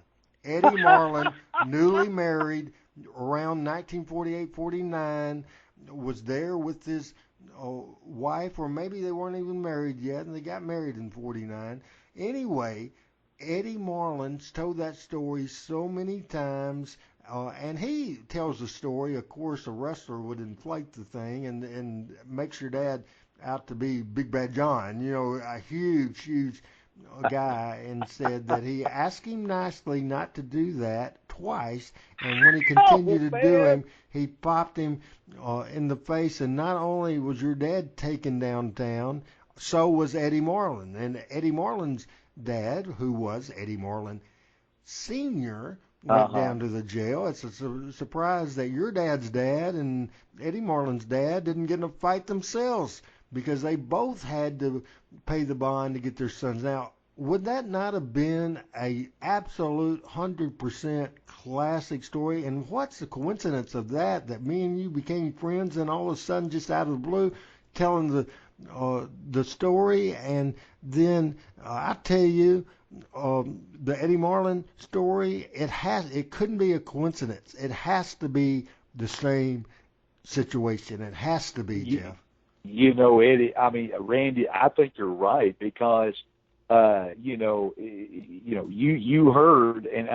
Eddie Marlin, newly married around 1948-49, was there with his wife, or maybe they weren't even married yet, and they got married in 49. Anyway, Eddie Marlin's told that story so many times. And he tells the story. Of course, a wrestler would inflate the thing and makes your dad out to be Big Bad John, a huge guy, and said that he asked him nicely not to do that twice, and when he continued to do him, he popped him in the face. And not only was your dad taken downtown, so was Eddie Marlin. And Eddie Marlin's dad, who was Eddie Marlin Sr., went down to the jail. It's a surprise that your dad's dad and Eddie Marlin's dad didn't get in a fight themselves, because they both had to pay the bond to get their sons. Now, would that not have been a absolute 100% classic story? And what's the coincidence of that me and you became friends, and all of a sudden, just out of the blue, telling the story? And then I tell you, the Eddie Marlin story, it couldn't be a coincidence. It has to be the same situation. It has to be, Jeff. Eddie, Randy, I think you're right, because you heard, and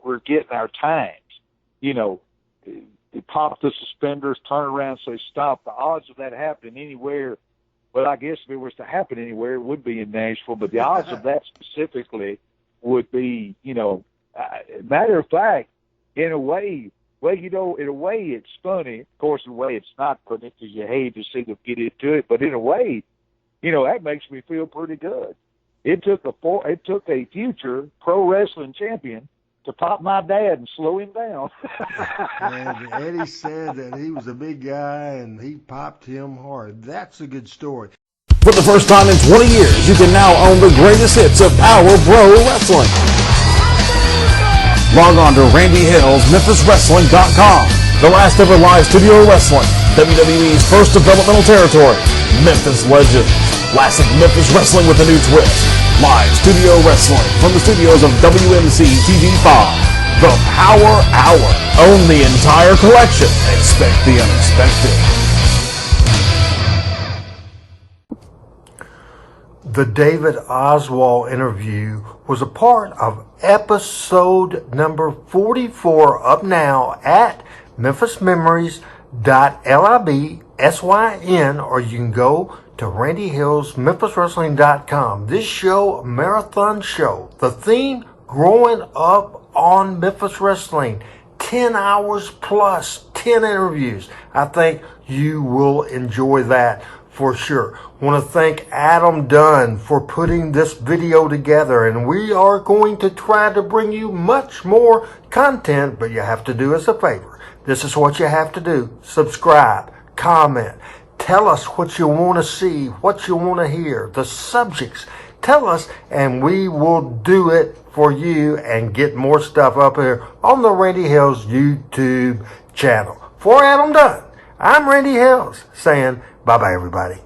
we're getting our times. They pop the suspenders, turn around, say stop. The odds of that happening anywhere, well, I guess if it was to happen anywhere, it would be in Nashville. But the odds of that specifically would be, matter of fact, in a way, it's funny. Of course, in a way, it's not funny, because you hate to see them get into it. But in a way, that makes me feel pretty good. It took a future pro wrestling champion to pop my dad and slow him down. And Eddie said that he was a big guy and he popped him hard. That's a good story. For the first time in 20 years, you can now own the greatest hits of Power Pro Wrestling. Log on to RandyHalesMemphisWrestling.com. The last ever live studio wrestling. WWE's first developmental territory. Memphis Legends. Classic Memphis Wrestling with a new twist. Live studio wrestling from the studios of WMC TV5. The Power Hour. Own the entire collection. Expect the unexpected. The David Oswald interview was a part of episode number 44, up now at memphismemories.libsyn, or you can go to randyhillsmemphiswrestling.com. This show, a marathon show, the theme, growing up on Memphis Wrestling, 10 hours plus, 10 interviews. I think you will enjoy that for sure. I want to thank Adam Dunn for putting this video together, and we are going to try to bring you much more content, but you have to do us a favor. This is what you have to do. Subscribe, comment, tell us what you want to see, what you want to hear, the subjects. Tell us, and we will do it for you and get more stuff up here on the Randy Hales YouTube channel. For Adam Dunn, I'm Randy Hales saying bye-bye, everybody.